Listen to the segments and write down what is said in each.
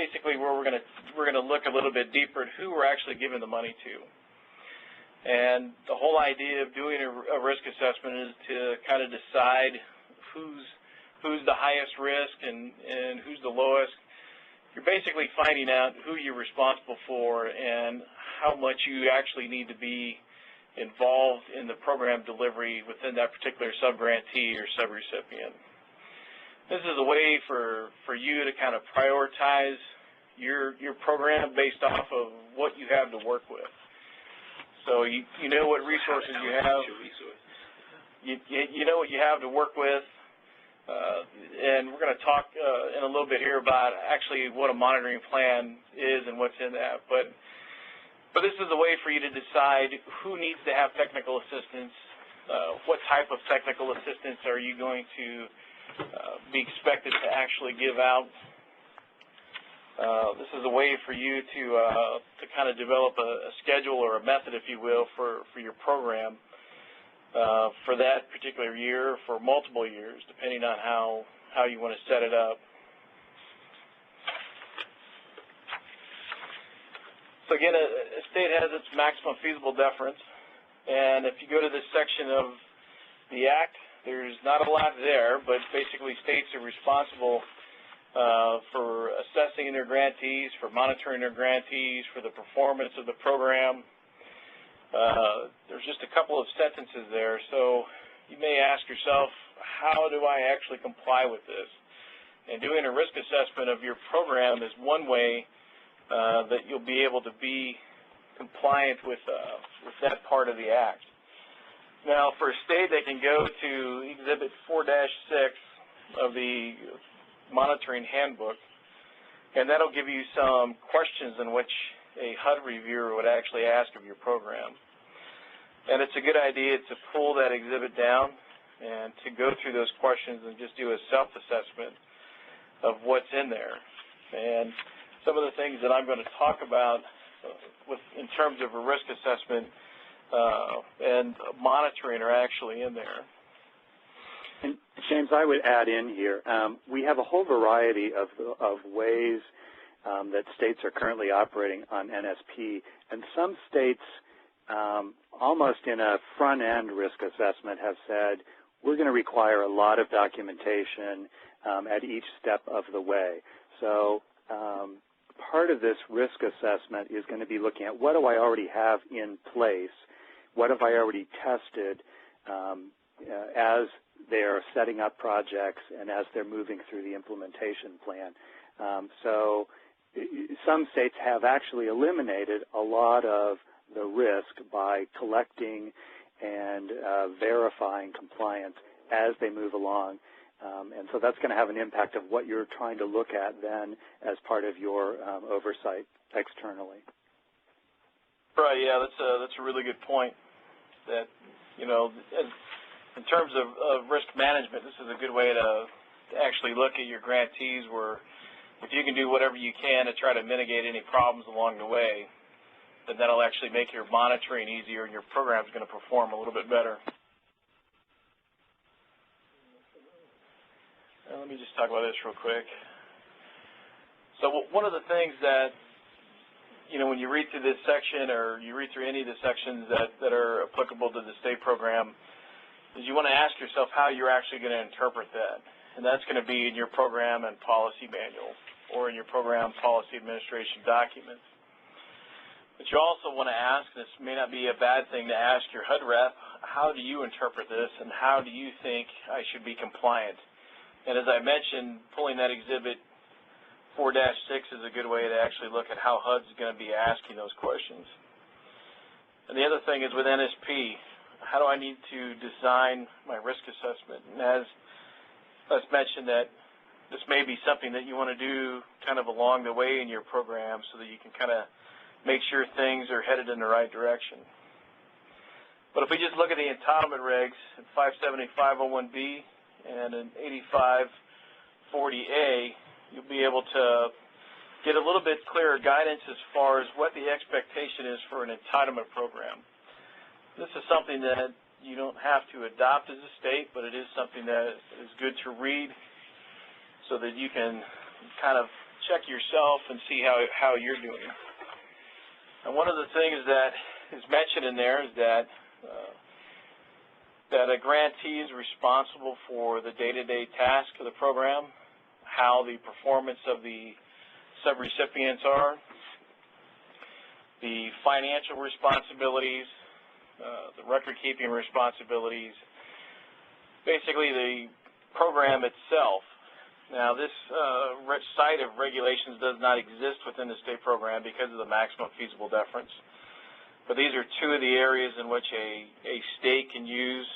basically where we're going to look a little bit deeper at who we're actually giving the money to. And the whole idea of doing a risk assessment is to kind of decide who's the highest risk and who's the lowest. You're basically finding out who you're responsible for and how much you actually need to be involved in the program delivery within that particular subgrantee or subrecipient. This is a way for you to kind of prioritize your program based off of what you have to work with. So you know what resources you have. You know what you have to work with. And we're going to talk in a little bit here about actually what a monitoring plan is and what's in that. But this is a way for you to decide who needs to have technical assistance, what type of technical assistance are you going to be expected to actually give out. This is a way for you to kind of develop a schedule or a method, if you will, for your program for that particular year, for multiple years, depending on how you want to set it up. So again, a state has its maximum feasible deference, and if you go to this section of the Act, there's not a lot there, but basically states are responsible for assessing their grantees, for monitoring their grantees, for the performance of the program. There's just a couple of sentences there, so you may ask yourself, how do I actually comply with this? And doing a risk assessment of your program is one way that you'll be able to be compliant with that part of the Act. Now, for a state, they can go to Exhibit 4-6 of the Monitoring Handbook, and that'll give you some questions in which a HUD reviewer would actually ask of your program. And it's a good idea to pull that exhibit down and to go through those questions and just do a self-assessment of what's in there. And some of the things that I'm going to talk about in terms of a risk assessment and monitoring are actually in there. And James, I would add in here, we have a whole variety of ways that states are currently operating on NSP, and some states almost in a front-end risk assessment have said, we're going to require a lot of documentation at each step of the way. So part of this risk assessment is going to be looking at what do I already have in place, what have I already tested as they're setting up projects and as they're moving through the implementation plan. So some states have actually eliminated a lot of the risk by collecting and verifying compliance as they move along. And so that's going to have an impact of what you're trying to look at then as part of your oversight externally. Right, yeah, that's a really good point. That, you know, in terms of risk management, this is a good way to actually look at your grantees where if you can do whatever you can to try to mitigate any problems along the way, then that'll actually make your monitoring easier and your program's going to perform a little bit better. Let me just talk about this real quick. So one of the things that, you know, when you read through this section or you read through any of the sections that are applicable to the state program is you want to ask yourself how you're actually going to interpret that. And that's going to be in your program and policy manual or in your program policy administration documents. But you also want to ask, this may not be a bad thing to ask your HUD rep, how do you interpret this and how do you think I should be compliant? And as I mentioned, pulling that exhibit 4-6 is a good way to actually look at how HUD is going to be asking those questions. And the other thing is with NSP, how do I need to design my risk assessment? And as let's mention that this may be something that you want to do kind of along the way in your program so that you can kind of make sure things are headed in the right direction. But if we just look at the entitlement regs in 570-501B and in 8540A, you'll be able to get a little bit clearer guidance as far as what the expectation is for an entitlement program. This is something that you don't have to adopt as a state, but it is something that is good to read so that you can kind of check yourself and see how you're doing. And one of the things that is mentioned in there is that a grantee is responsible for the day-to-day task of the program, how the performance of the subrecipients are, the financial responsibilities, the record-keeping responsibilities, basically the program itself. Now, this site of regulations does not exist within the state program because of the maximum feasible deference. But these are two of the areas in which a state can use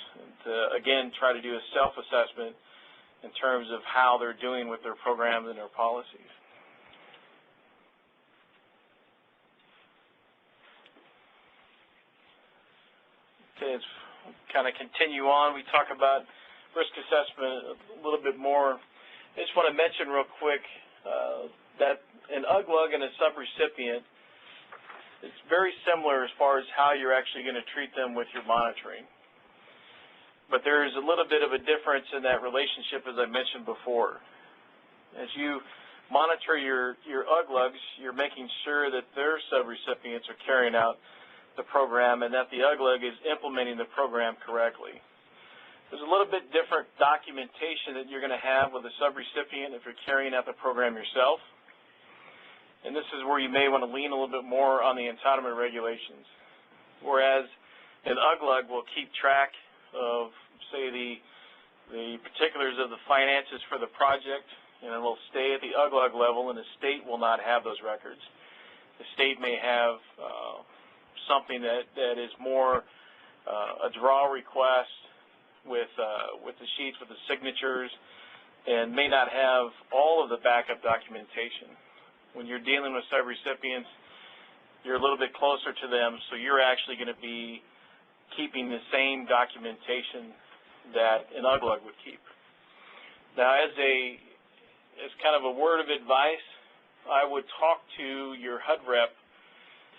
to, again, try to do a self-assessment in terms of how they're doing with their programs and their policies. Okay, let's kind of continue on. We talk about risk assessment a little bit more. I just want to mention real quick that an UGLUG and a subrecipient, it's very similar as far as how you're actually going to treat them with your monitoring. But there's a little bit of a difference in that relationship, as I mentioned before. As you monitor your UGLUGs, you're making sure that their subrecipients are carrying out the program and that the UGLUG is implementing the program correctly. There's a little bit different documentation that you're going to have with a subrecipient if you're carrying out the program yourself. And this is where you may want to lean a little bit more on the entitlement regulations. Whereas an UGLUG will keep track of, say, the particulars of the finances for the project, and it will stay at the UGLUG level, and the state will not have those records. The state may have something that is more a draw request with the sheets, with the signatures, and may not have all of the backup documentation. When you're dealing with subrecipients, you're a little bit closer to them, so you're actually going to be keeping the same documentation that an UGLUG would keep. Now, as kind of a word of advice, I would talk to your HUD rep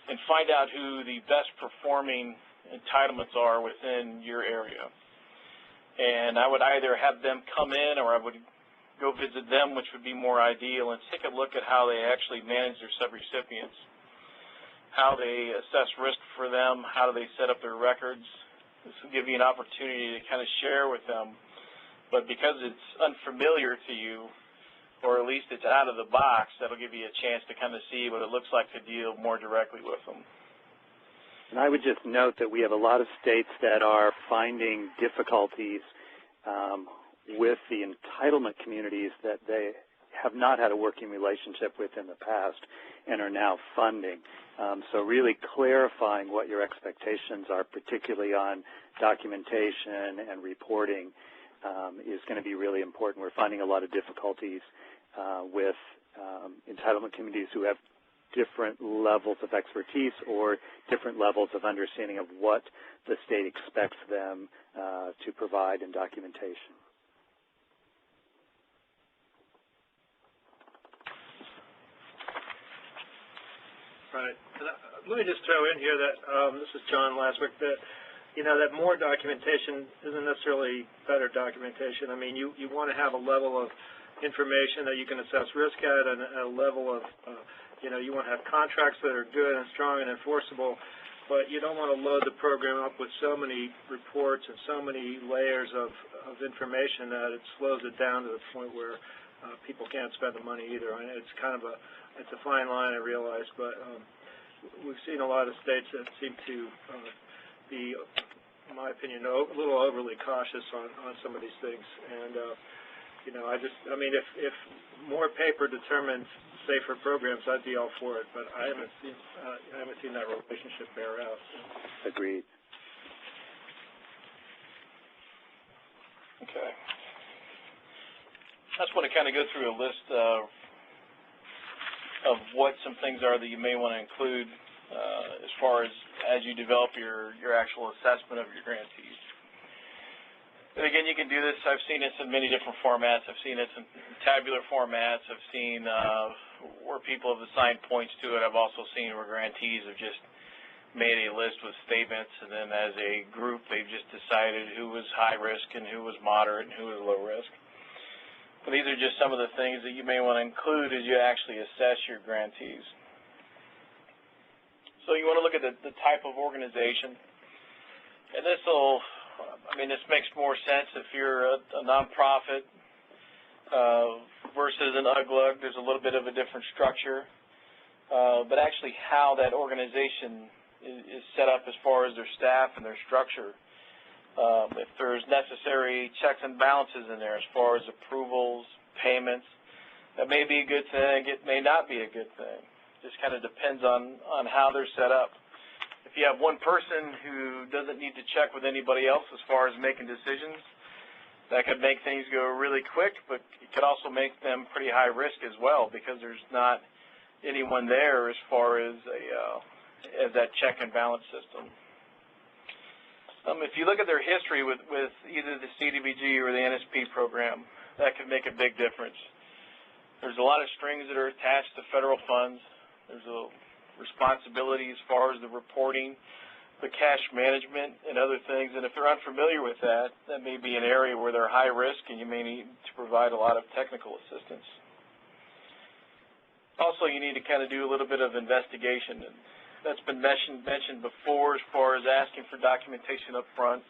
and find out who the best performing entitlements are within your area. And I would either have them come in or I would go visit them, which would be more ideal, and take a look at how they actually manage their subrecipients, how they assess risk for them, how do they set up their records. This will give you an opportunity to kind of share with them. But because it's unfamiliar to you, or at least it's out of the box, that'll give you a chance to kind of see what it looks like to deal more directly with them. And I would just note that we have a lot of states that are finding difficulties with the entitlement communities that they have not had a working relationship with in the past and are now funding. So really clarifying what your expectations are, particularly on documentation and reporting, is going to be really important. We're finding a lot of difficulties with entitlement communities who have different levels of expertise or different levels of understanding of what the state expects them to provide in documentation. Right. Let me just throw in here that this is John Laswick, that that more documentation isn't necessarily better documentation. I mean, you want to have a level of information that you can assess risk at, and a level of you want to have contracts that are good and strong and enforceable, but you don't want to load the program up with so many reports and so many layers of information that it slows it down to the point where people can't spend the money either. I mean, it's kind of it's a fine line, I realize, but we've seen a lot of states that seem to be, in my opinion, a little overly cautious on some of these things. And I mean, if more paper determines safer programs, I'd be all for it. But I haven't seen that relationship bear out. Agreed. Okay. I just want to kind of go through a list of what some things are that you may want to include as far as you develop your actual assessment of your grantees. And again, you can do this. I've seen this in many different formats. I've seen this in tabular formats. I've seen where people have assigned points to it. I've also seen where grantees have just made a list with statements, and then as a group, they've just decided who was high risk and who was moderate and who was low risk. But these are just some of the things that you may want to include as you actually assess your grantees. So you want to look at the type of organization. And this makes more sense if you're a nonprofit versus an UGLUG. There's a little bit of a different structure. But actually how that organization is set up as far as their staff and their structure. If there's necessary checks and balances in there as far as approvals, payments, that may be a good thing. It may not be a good thing. Just kind of depends on how they're set up. If you have one person who doesn't need to check with anybody else as far as making decisions, that could make things go really quick, but it could also make them pretty high risk as well because there's not anyone there as far as that check and balance system. If you look at their history with either the CDBG or the NSP program, that could make a big difference. There's a lot of strings that are attached to federal funds. There's a responsibility as far as the reporting, the cash management, and other things. And if they're unfamiliar with that, that may be an area where they're high risk and you may need to provide a lot of technical assistance. Also, you need to kind of do a little bit of investigation. And that's been mentioned before as far as asking for documentation up front.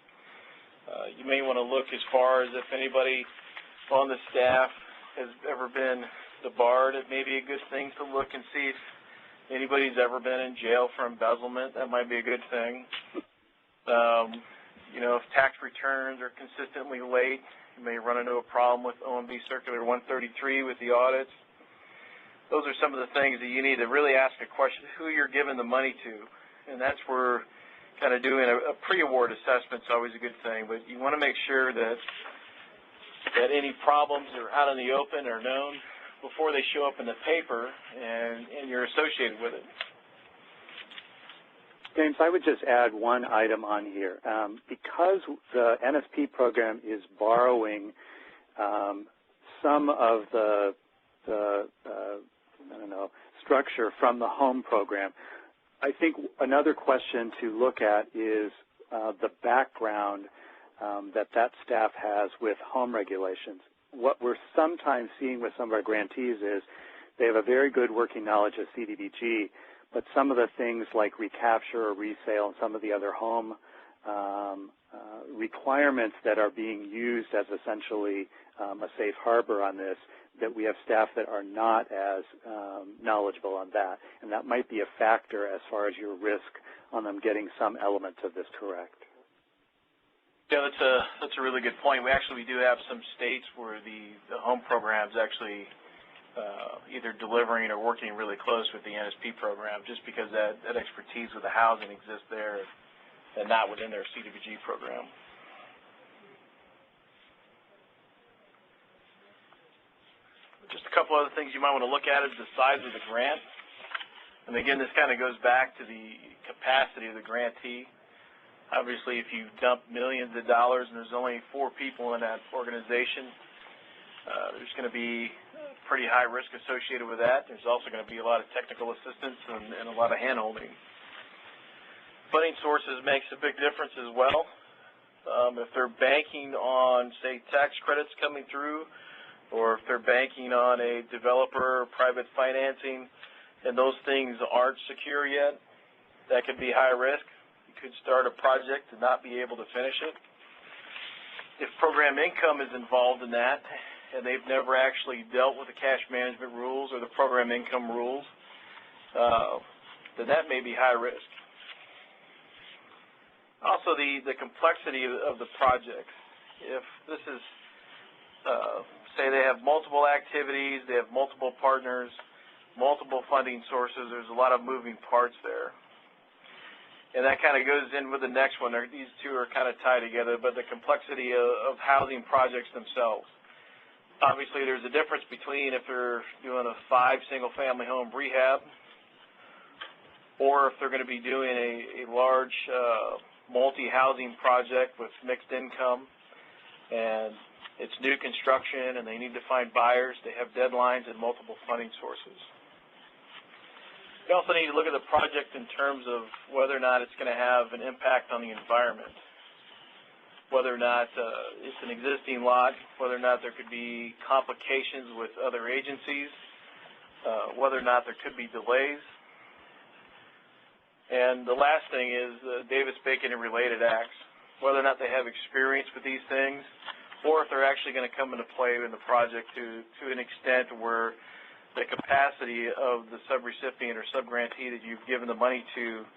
You may want to look as far as if anybody on the staff has ever been debarred. It may be a good thing to look and see if anybody's ever been in jail for embezzlement. That might be a good thing. If tax returns are consistently late, you may run into a problem with OMB Circular 133 with the audits. Those are some of the things that you need to really ask a question, who you're giving the money to. And that's where kind of doing a pre-award assessment is always a good thing. But you want to make sure that any problems are out in the open or known before they show up in the paper and you're associated with it. James, I would just add one item on here. Because the NSP program is borrowing some of the structure from the home program, I think another question to look at is the background that staff has with home regulations. What we're sometimes seeing with some of our grantees is they have a very good working knowledge of CDBG, but some of the things like recapture or resale and some of the other home requirements that are being used as essentially a safe harbor on this, that we have staff that are not as knowledgeable on that, and that might be a factor as far as your risk on them getting some elements of this correct. Yeah, that's a really good point. We do have some states where the home program's actually either delivering or working really close with the NSP program, just because that expertise with the housing exists there and not within their CDBG program. Just a couple other things you might want to look at is the size of the grant. And again, this kind of goes back to the capacity of the grantee. Obviously, if you dump millions of dollars and there's only 4 people in that organization, there's going to be pretty high risk associated with that. There's also going to be a lot of technical assistance and a lot of hand-holding. Funding sources makes a big difference as well. If they're banking on, say, tax credits coming through, or if they're banking on a developer or private financing and those things aren't secure yet, that could be high risk. You could start a project and not be able to finish it. If program income is involved in that and they've never actually dealt with the cash management rules or the program income rules, then that may be high risk. Also, the complexity of the project. If this is say they have multiple activities, they have multiple partners, multiple funding sources, there's a lot of moving parts there. And that kind of goes in with the next one. These two are kind of tied together, but the complexity of housing projects themselves. Obviously, there's a difference between if they're doing a 5 single-family home rehab or if they're going to be doing a large multi-housing project with mixed income, and it's new construction and they need to find buyers. They have deadlines and multiple funding sources. You also need to look at the project in terms of whether or not it's going to have an impact on the environment. whether or not it's an existing lot, whether or not there could be complications with other agencies, whether or not there could be delays. And the last thing is Davis-Bacon and related acts, whether or not they have experience with these things, or if they're actually going to come into play in the project to an extent where the capacity of the subrecipient or subgrantee that you've given the money to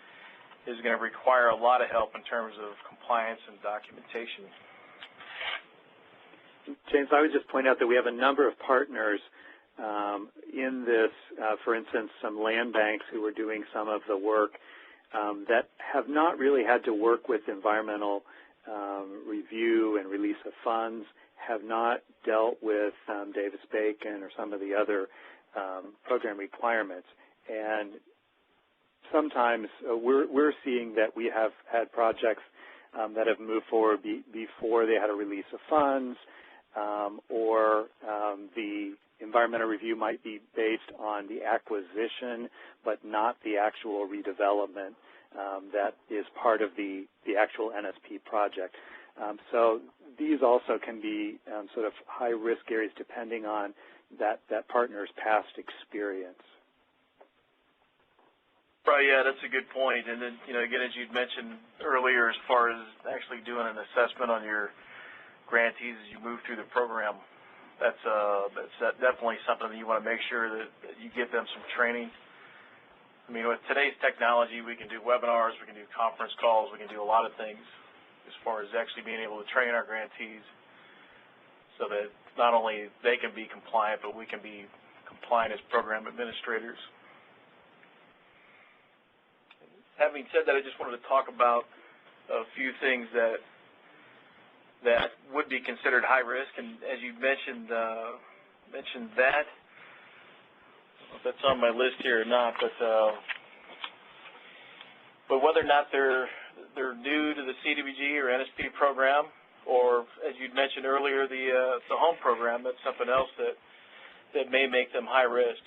is going to require a lot of help in terms of compliance and documentation. James, I would just point out that we have a number of partners in this, for instance, some land banks who are doing some of the work that have not really had to work with environmental review and release of funds, have not dealt with Davis-Bacon or some of the other program requirements. And sometimes we're seeing that we have had projects that have moved forward before they had a release of funds, or the environmental review might be based on the acquisition but not the actual redevelopment that is part of the actual NSP project. So these also can be sort of high-risk areas depending on that partner's past experience. Right, yeah, that's a good point. And then, again, as you'd mentioned earlier, as far as actually doing an assessment on your grantees as you move through the program, that's definitely something that you want to make sure that you give them some training. I mean, with today's technology, we can do webinars, we can do conference calls, we can do a lot of things as far as actually being able to train our grantees so that not only they can be compliant, but we can be compliant as program administrators. Having said that, I just wanted to talk about a few things that would be considered high risk, and as you mentioned that, I don't know if that's on my list here or not, but whether or not they're new to the CDBG or NSP program, or as you'd mentioned earlier, the home program, that's something else that may make them high risk.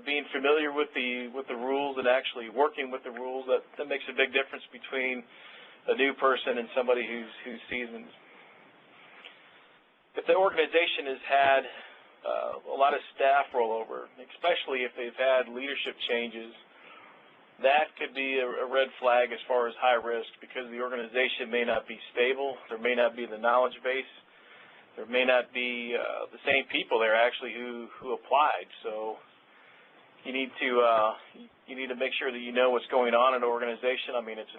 Being familiar with the rules and actually working with the rules, that makes a big difference between a new person and somebody who's seasoned. If the organization has had a lot of staff rollover, especially if they've had leadership changes, that could be a red flag as far as high risk, because the organization may not be stable, there may not be the knowledge base, there may not be the same people there actually who applied. So you need to make sure that you know what's going on in an organization. I mean, it's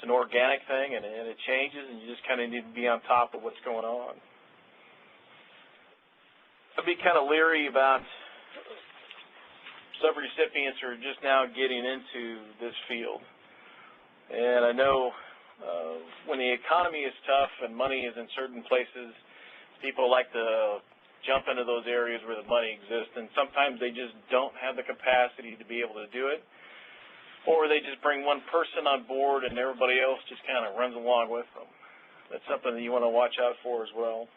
an organic thing, and it changes, and you just kind of need to be on top of what's going on. I'd be kind of leery about subrecipients who are just now getting into this field. And I know when the economy is tough and money is in certain places, people like to jump into those areas where the money exists, and sometimes they just don't have the capacity to be able to do it, or they just bring one person on board and everybody else just kind of runs along with them. That's something that you want to watch out for as well.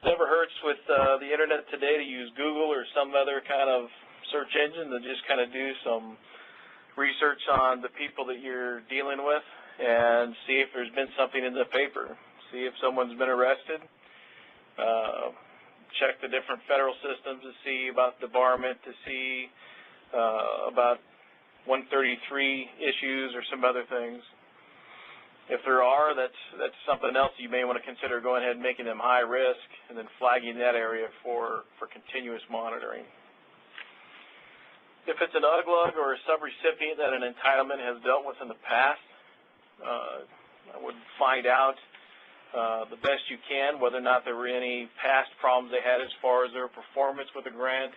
It never hurts with the internet today to use Google or some other kind of search engine to just kind of do some research on the people that you're dealing with and see if there's been something in the paper. See if someone's been arrested. Check the different federal systems to see about debarment, to see about 133 issues or some other things. If there are, that's something else you may want to consider going ahead and making them high risk and then flagging that area for continuous monitoring. If it's an UGLUG or a subrecipient that an entitlement has dealt with in the past, I would find out the best you can whether or not there were any past problems they had as far as their performance with the grant,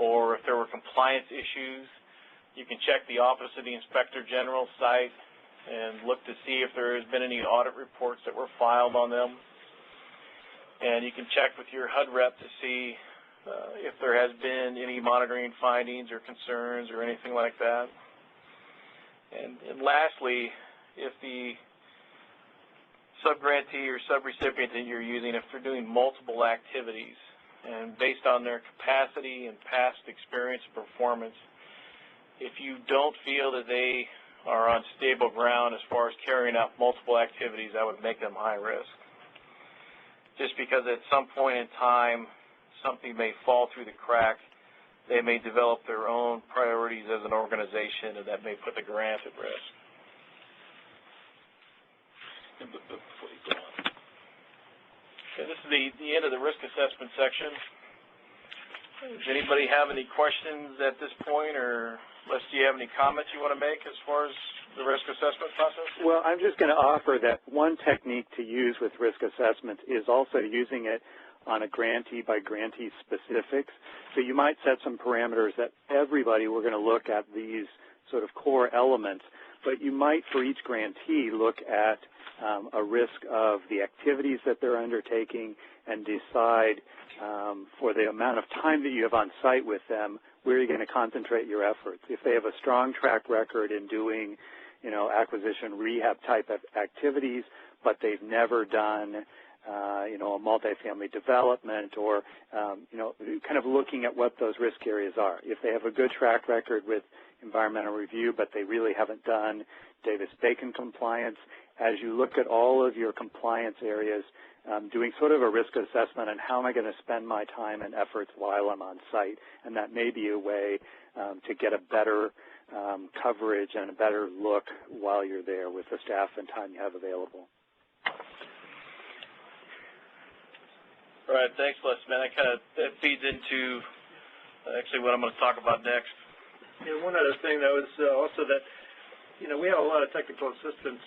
or if there were compliance issues. You can check the Office of the Inspector General site and look to see if there has been any audit reports that were filed on them. And you can check with your HUD rep to see if there has been any monitoring findings or concerns or anything like that. And lastly, if the subgrantee or subrecipient that you're using, if they're doing multiple activities, and based on their capacity and past experience and performance, if you don't feel that they are on stable ground as far as carrying out multiple activities that would make them high risk. Just because at some point in time something may fall through the crack, they may develop their own priorities as an organization, and that may put the grant at risk. Okay, this is the end of the risk assessment section. Does anybody have any questions at this point, or Les, do you have any comments you want to make as far as the risk assessment process? Well, I'm just going to offer that one technique to use with risk assessment is also using it on a grantee by grantee specifics. So you might set some parameters that everybody, we're going to look at these sort of core elements, but you might for each grantee look at a risk of the activities that they're undertaking and decide for the amount of time that you have on site with them, where you're going to concentrate your efforts. If they have a strong track record in doing, acquisition rehab type of activities, but they've never done, a multifamily development or, kind of looking at what those risk areas are. If they have a good track record with environmental review, but they really haven't done Davis-Bacon compliance, as you look at all of your compliance areas, doing sort of a risk assessment on how am I going to spend my time and efforts while I'm on site, and that may be a way to get a better coverage and a better look while you're there with the staff and time you have available. All right, thanks, Les. Man, that feeds into actually what I'm going to talk about next. Yeah, one other thing that was also that, we have a lot of technical assistance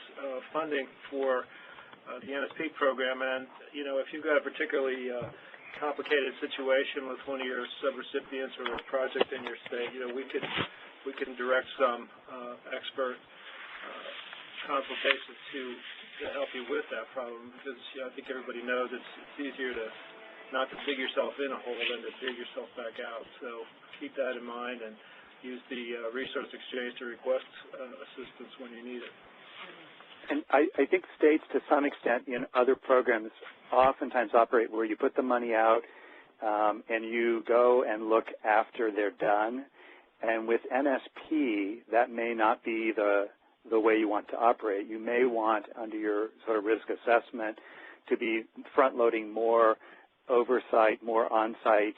funding for the NSP program, and, if you've got a particularly complicated situation with one of your subrecipients or a project in your state, we can direct some expert consultations to help you with that problem, because I think everybody knows it's easier not to dig yourself in a hole than to dig yourself back out. So keep that in mind and use the resource exchange to request assistance when you need it. And I think states, to some extent, in other programs, oftentimes operate where you put the money out and you go and look after they're done. And with NSP, that may not be the way you want to operate. You may want, under your sort of risk assessment, to be front-loading more oversight, more on-site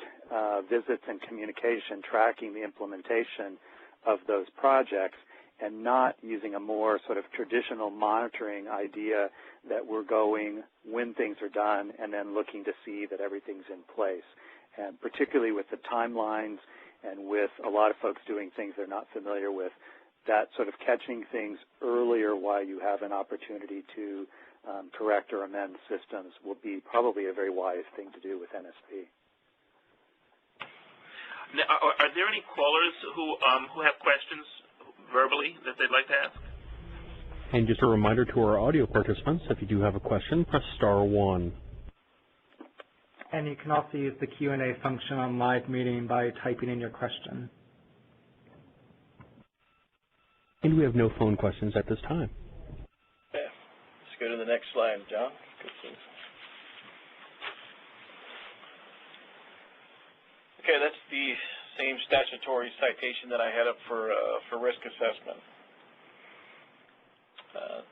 visits and communication, tracking the implementation of those projects, and not using a more sort of traditional monitoring idea that we're going when things are done and then looking to see that everything's in place. And particularly with the timelines and with a lot of folks doing things they're not familiar with, that sort of catching things earlier while you have an opportunity to correct or amend systems will be probably a very wise thing to do with NSP. Now, are there any callers who have questions verbally that they'd like to ask? And just a reminder to our audio participants, if you do have a question, press *1. And you can also use the Q&A function on live meeting by typing in your question. And we have no phone questions at this time. Okay, let's go to the next slide, John. Okay, that's the same statutory citation that I had up for risk assessment.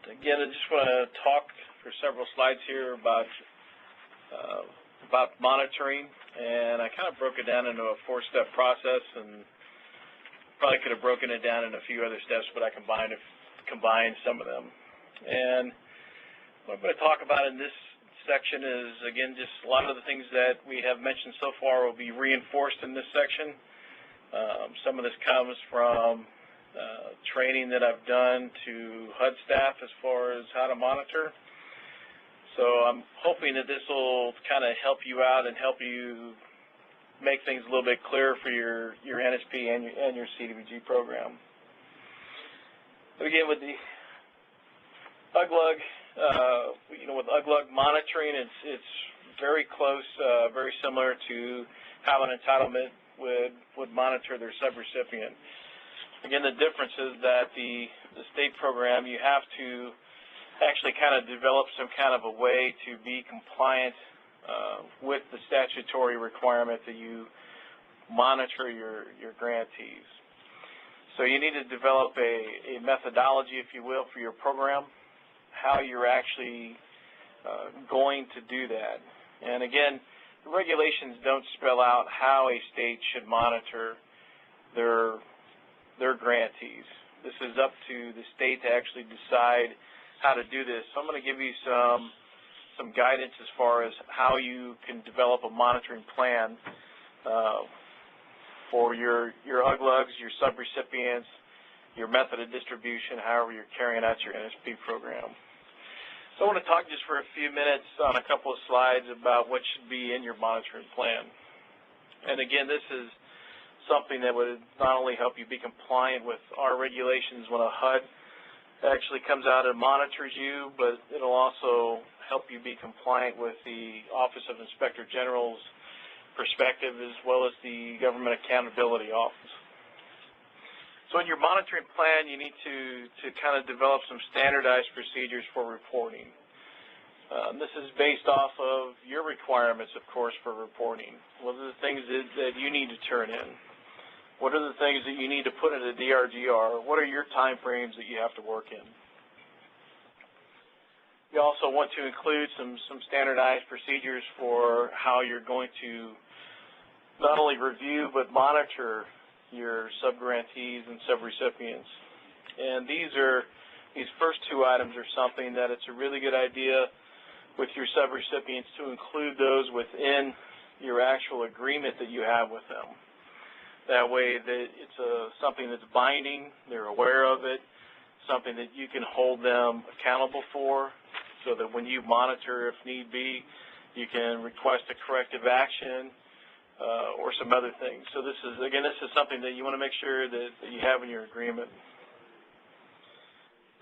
Again, I just want to talk for several slides here about monitoring, and I kind of broke it down into a 4-step process, and probably could have broken it down in a few other steps, but I combined some of them. And what I'm going to talk about in this section is, again, just a lot of the things that we have mentioned so far will be reinforced in this section. Some of this comes from training that I've done to HUD staff as far as how to monitor. So I'm hoping that this will kind of help you out and help you make things a little bit clearer for your NSP and your CDBG program. But again, with the UGLUG, with UGLUG monitoring, it's very close, very similar to how an entitlement would monitor their subrecipient. Again, the difference is that the state program, you have to actually kind of develop some kind of a way to be compliant with the statutory requirement that you monitor your grantees. So you need to develop a methodology, if you will, for your program, how you're actually going to do that. And again, the regulations don't spell out how a state should monitor their grantees. This is up to the state to actually decide how to do this. So I'm going to give you some guidance as far as how you can develop a monitoring plan for your UGLUGs, your subrecipients, your method of distribution, however you're carrying out your NSP program. So I want to talk just for a few minutes on a couple of slides about what should be in your monitoring plan. And again, this is something that would not only help you be compliant with our regulations when a HUD actually comes out and monitors you, but it'll also help you be compliant with the Office of Inspector General's perspective as well as the Government Accountability Office. So in your monitoring plan, you need to kind of develop some standardized procedures for reporting. This is based off of your requirements, of course, for reporting. What are the things that you need to turn in? What are the things that you need to put in a DRGR? What are your time frames that you have to work in? You also want to include some standardized procedures for how you're going to not only review but monitor your subgrantees and subrecipients. And these first two items are something that it's a really good idea with your subrecipients to include those within your actual agreement that you have with them. That way that it's something that's binding, they're aware of it, something that you can hold them accountable for, so that when you monitor, if need be, you can request a corrective action or some other things. So this is something that you want to make sure that you have in your agreement.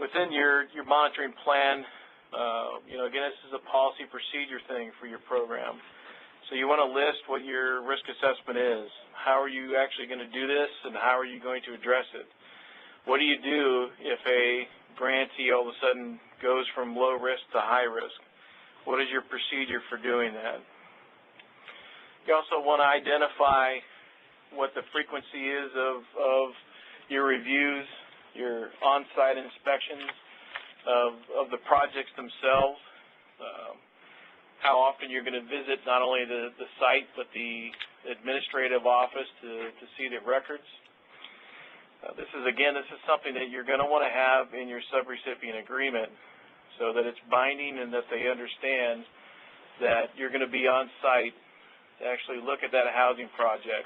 Within your monitoring plan, again, this is a policy procedure thing for your program. So you want to list what your risk assessment is. How are you actually going to do this, and how are you going to address it? What do you do if a grantee all of a sudden goes from low risk to high risk? What is your procedure for doing that? You also want to identify what the frequency is of your reviews, your on-site inspections of the projects themselves, how often you're going to visit not only the site but the administrative office to see the records. This is something that you're going to want to have in your subrecipient agreement so that it's binding and that they understand that you're going to be on site to actually look at that housing project,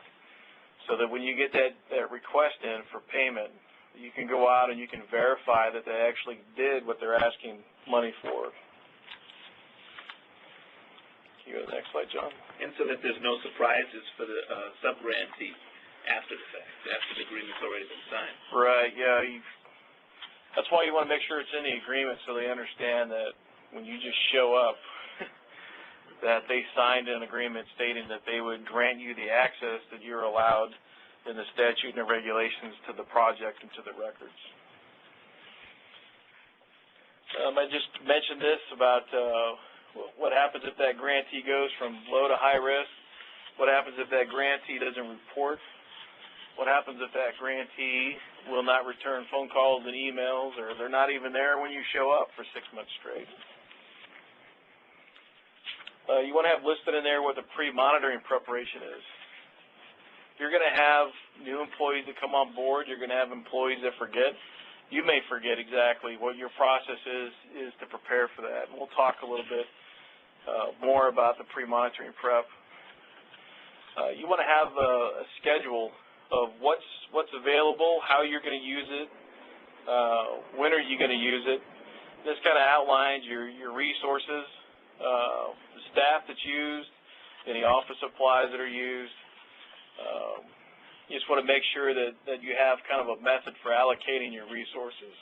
so that when you get that request in for payment, you can go out and you can verify that they actually did what they're asking money for. Can you go to the next slide, John? And so that there's no surprises for the sub-grantee after the fact, after the agreement's already been signed. Right, yeah. That's why you want to make sure it's in the agreement so they understand that when you just show up, that they signed an agreement stating that they would grant you the access that you're allowed in the statute and the regulations to the project and to the records. I just mentioned this about what happens if that grantee goes from low to high risk. What happens if that grantee doesn't report? What happens if that grantee will not return phone calls and emails, or they're not even there when you show up for 6 months straight? You want to have listed in there what the pre-monitoring preparation is. You're going to have new employees that come on board. You're going to have employees that forget. You may forget exactly what your process is to prepare for that. And we'll talk a little bit more about the pre-monitoring prep. You want to have a schedule of what's available, how you're going to use it, when are you going to use it. This kind of outlines your resources, the staff that's used, any office supplies that are used. You just want to make sure that you have kind of a method for allocating your resources.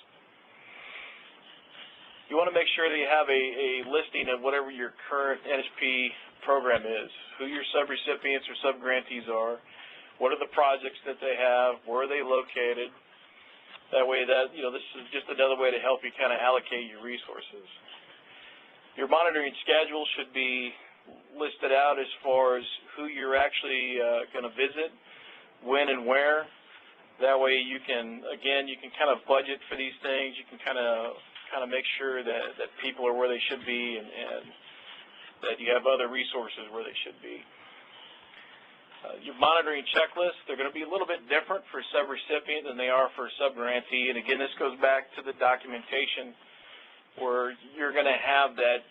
You want to make sure that you have a listing of whatever your current NSP program is, who your subrecipients or subgrantees are, what are the projects that they have, where are they located. That way this is just another way to help you kind of allocate your resources. Your monitoring schedule should be listed out as far as who you're actually going to visit, when and where. That way you can, again, you can kind of budget for these things. You can kind of make sure that people are where they should be and that you have other resources where they should be. Your monitoring checklists, they're going to be a little bit different for subrecipient than they are for subgrantee. And again, this goes back to the documentation where you're going to have that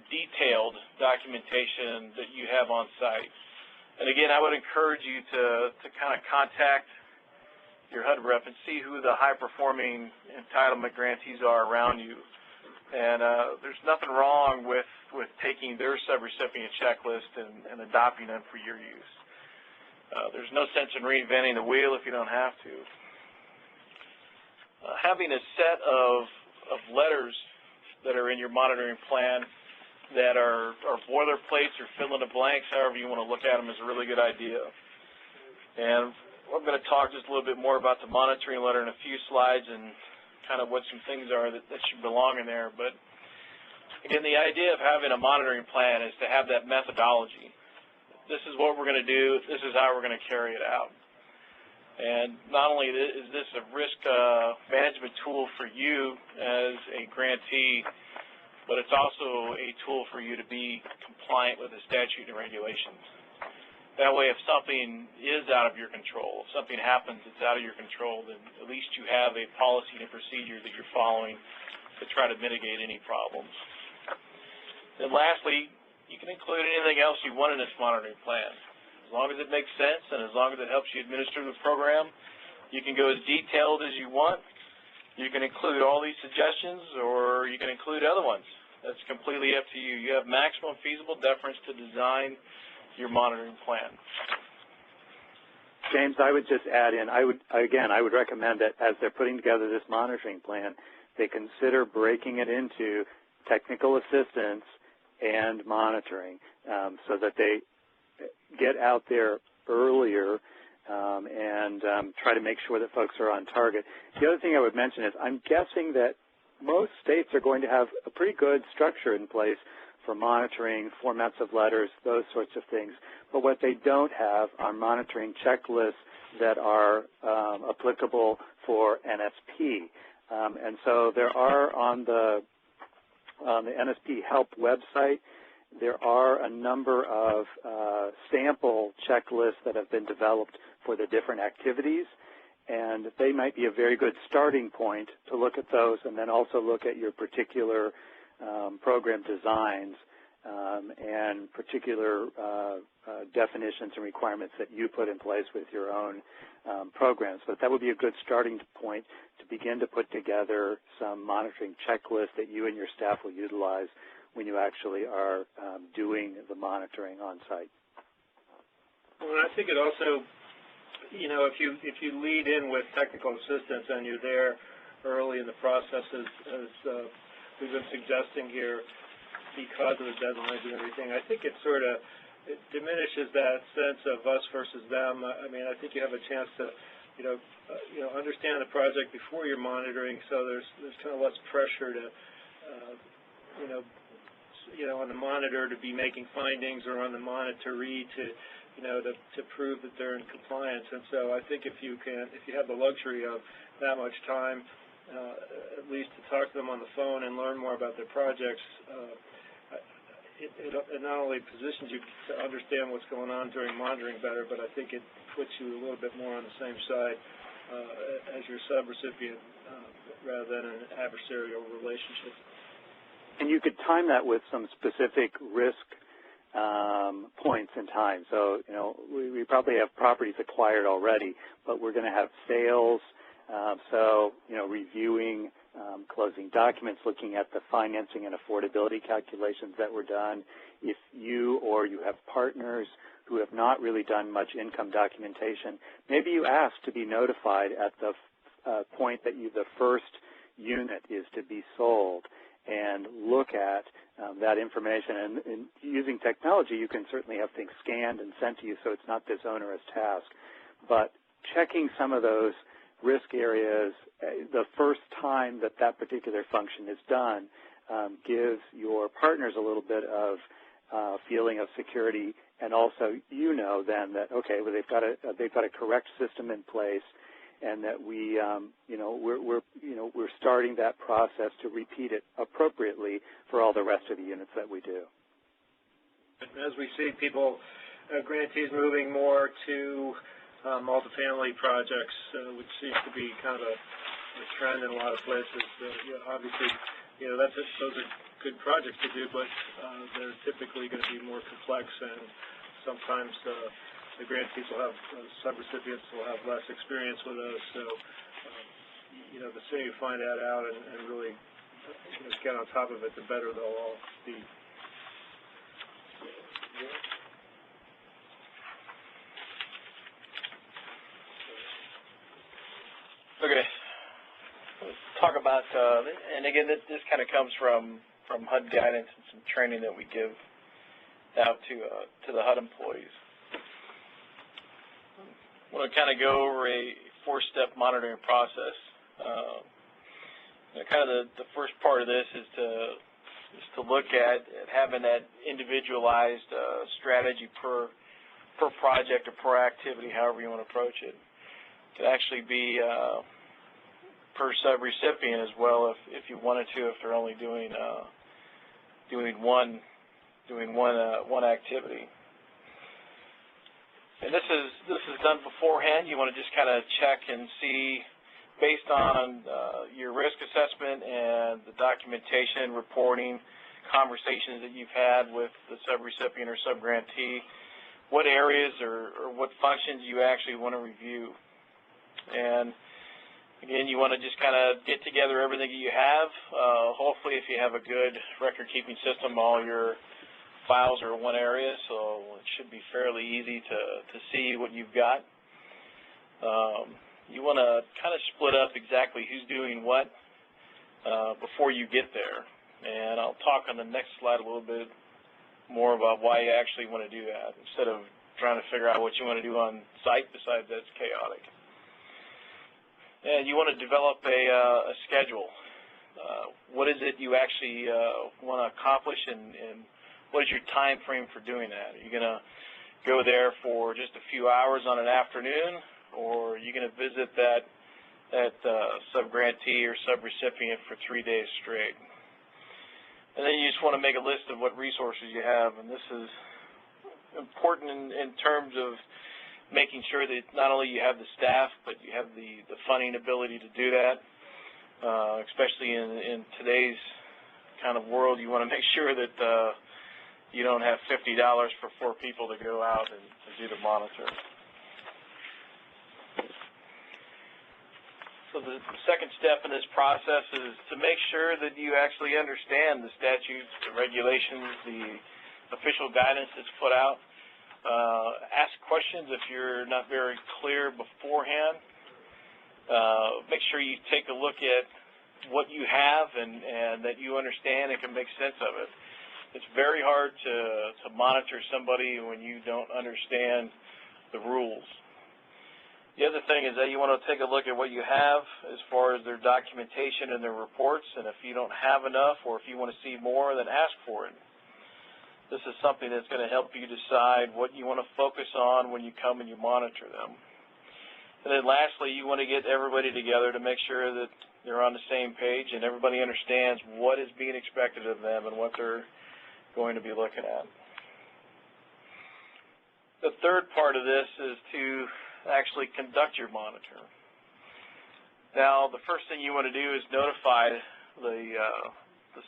detailed documentation that you have on site. And again, I would encourage you to kind of contact your HUD rep and see who the high-performing entitlement grantees are around you. And there's nothing wrong with taking their subrecipient checklist and adopting them for your use. There's no sense in reinventing the wheel if you don't have to. Having a set of letters that are in your monitoring plan that are boilerplates or fill in the blanks, however you want to look at them, is a really good idea. And I'm going to talk just a little bit more about the monitoring letter in a few slides and kind of what some things are that should belong in there. But again, the idea of having a monitoring plan is to have that methodology. This is what we're going to do. This is how we're going to carry it out. And not only is this a risk management tool for you as a grantee, but it's also a tool for you to be compliant with the statute and regulations. That way, if something is out of your control, if something happens that's out of your control, then at least you have a policy and procedure that you're following to try to mitigate any problems. Then lastly, you can include anything else you want in this monitoring plan. As long as it makes sense and as long as it helps you administer the program, you can go as detailed as you want. You can include all these suggestions or you can include other ones. That's completely up to you. You have maximum feasible deference to design your monitoring plan. James, I would just add in, I would recommend that as they're putting together this monitoring plan, they consider breaking it into technical assistance and monitoring so that they get out there earlier and try to make sure that folks are on target. The other thing I would mention is I'm guessing that most states are going to have a pretty good structure in place for monitoring, formats of letters, those sorts of things. But what they don't have are monitoring checklists that are applicable for NSP. And so there are on the NSP Help website, there are a number of sample checklists that have been developed for the different activities, and they might be a very good starting point to look at those and then also look at your particular program designs and particular definitions and requirements that you put in place with your own programs. But that would be a good starting point to begin to put together some monitoring checklists that you and your staff will utilize when you actually are doing the monitoring on site. Well, I think it also, you know, if you lead in with technical assistance and you're there early in the process, as we've been suggesting here, because of the deadlines and everything, I think it diminishes that sense of us versus them. I mean, I think you have a chance to, understand the project before you're monitoring, so there's kind of less pressure to, on the monitor to be making findings or on the monitoree to prove that they're in compliance. And so I think if you have the luxury of that much time, at least to talk to them on the phone and learn more about their projects, it not only positions you to understand what's going on during monitoring better, but I think it puts you a little bit more on the same side as your subrecipient rather than an adversarial relationship. And you could time that with some specific risk points in time. So, we probably have properties acquired already, but we're going to have sales. Reviewing closing documents, looking at the financing and affordability calculations that were done. If you or you have partners who have not really done much income documentation, maybe you ask to be notified at the point that the first unit is to be sold and look at that information. And using technology, you can certainly have things scanned and sent to you so it's not this onerous task. But checking some of those risk areas the first time that particular function is done gives your partners a little bit of feeling of security, and also then that, okay, well, they've got a correct system in place, and that we, we're starting that process to repeat it appropriately for all the rest of the units that we do. As we see people, grantees moving more to multifamily projects, which seems to be kind of a trend in a lot of places. Obviously, those are good projects to do, but they're typically going to be more complex, and sometimes the grantees will have, subrecipients will have less experience with those. So, the sooner you find that out and really get on top of it, the better they'll all be. Okay. Let's talk about, and again, this kind of comes from HUD guidance and some training that we give out to the HUD employees. I want to kind of go over a 4-step monitoring process. Kind of the first part of this is to look at having that individualized strategy per project or per activity, however you want to approach it. To actually be per subrecipient as well, if you wanted to, if they're only doing one activity. And this is done beforehand. You want to just kind of check and see, based on your risk assessment and the documentation, reporting, conversations that you've had with the subrecipient or subgrantee, what areas or what functions you actually want to review. And again, you want to just kind of get together everything that you have. Hopefully, if you have a good record-keeping system, all your files are in one area, so it should be fairly easy to see what you've got. You want to kind of split up exactly who's doing what before you get there. And I'll talk on the next slide a little bit more about why you actually want to do that, instead of trying to figure out what you want to do on site. Besides, that's chaotic. And you want to develop a schedule. What is it you actually want to accomplish, and what is your time frame for doing that? Are you going to go there for just a few hours on an afternoon, or are you going to visit that subgrantee or subrecipient for 3 days straight? And then you just want to make a list of what resources you have, and this is important in terms of making sure that not only you have the staff, but you have the funding ability to do that. Especially in today's kind of world, you want to make sure that you don't have $50 for 4 people to go out and do the monitor. So the second step in this process is to make sure that you actually understand the statutes, the regulations, the official guidance that's put out. Ask questions if you're not very clear beforehand. Make sure you take a look at what you have and that you understand and can make sense of it. It's very hard to monitor somebody when you don't understand the rules. The other thing is that you want to take a look at what you have as far as their documentation and their reports, and if you don't have enough or if you want to see more, then ask for it. This is something that's going to help you decide what you want to focus on when you come and you monitor them. And then lastly, you want to get everybody together to make sure that they're on the same page and everybody understands what is being expected of them and what they're going to be looking at. The third part of this is to actually conduct your monitor. Now, the first thing you want to do is notify the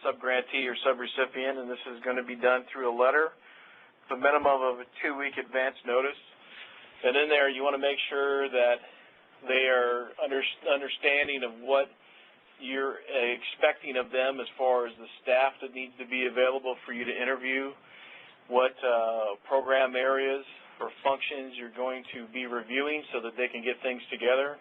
subgrantee or subrecipient, and this is going to be done through a letter with a minimum of a 2-week advance notice. And in there, you want to make sure that they are understanding of what you're expecting of them as far as the staff that needs to be available for you to interview, what program areas or functions you're going to be reviewing so that they can get things together.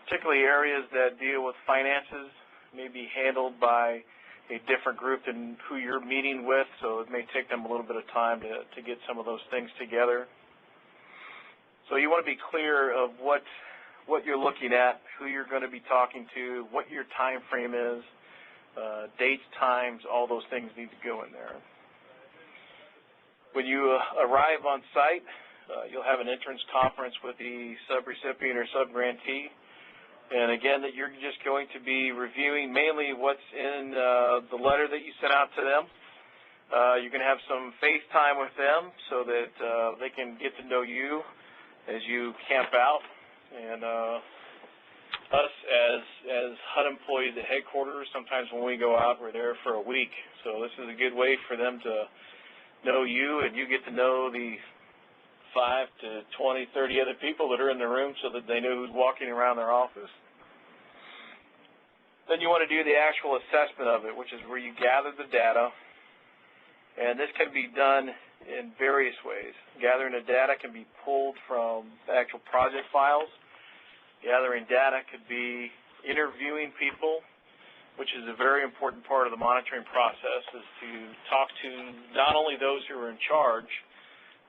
Particularly areas that deal with finances may be handled by a different group than who you're meeting with, so it may take them a little bit of time to get some of those things together. So you want to be clear of what you're looking at, who you're going to be talking to, what your time frame is, dates, times, all those things need to go in there. When you arrive on site, You'll have an entrance conference with the subrecipient or subgrantee. And again, that you're just going to be reviewing mainly what's in the letter that you sent out to them. You're going to have some FaceTime with them so that they can get to know you as you camp out. And us as HUD employees at headquarters, sometimes when we go out, we're there for a week. So this is a good way for them to know you, and you get to know the 5 to 20, 30 other people that are in the room so that they know who's walking around their office. Then you want to do the actual assessment of it, which is where you gather the data, and this can be done in various ways. Gathering the data can be pulled from the actual project files. Gathering data could be interviewing people, which is a very important part of the monitoring process, is to talk to not only those who are in charge,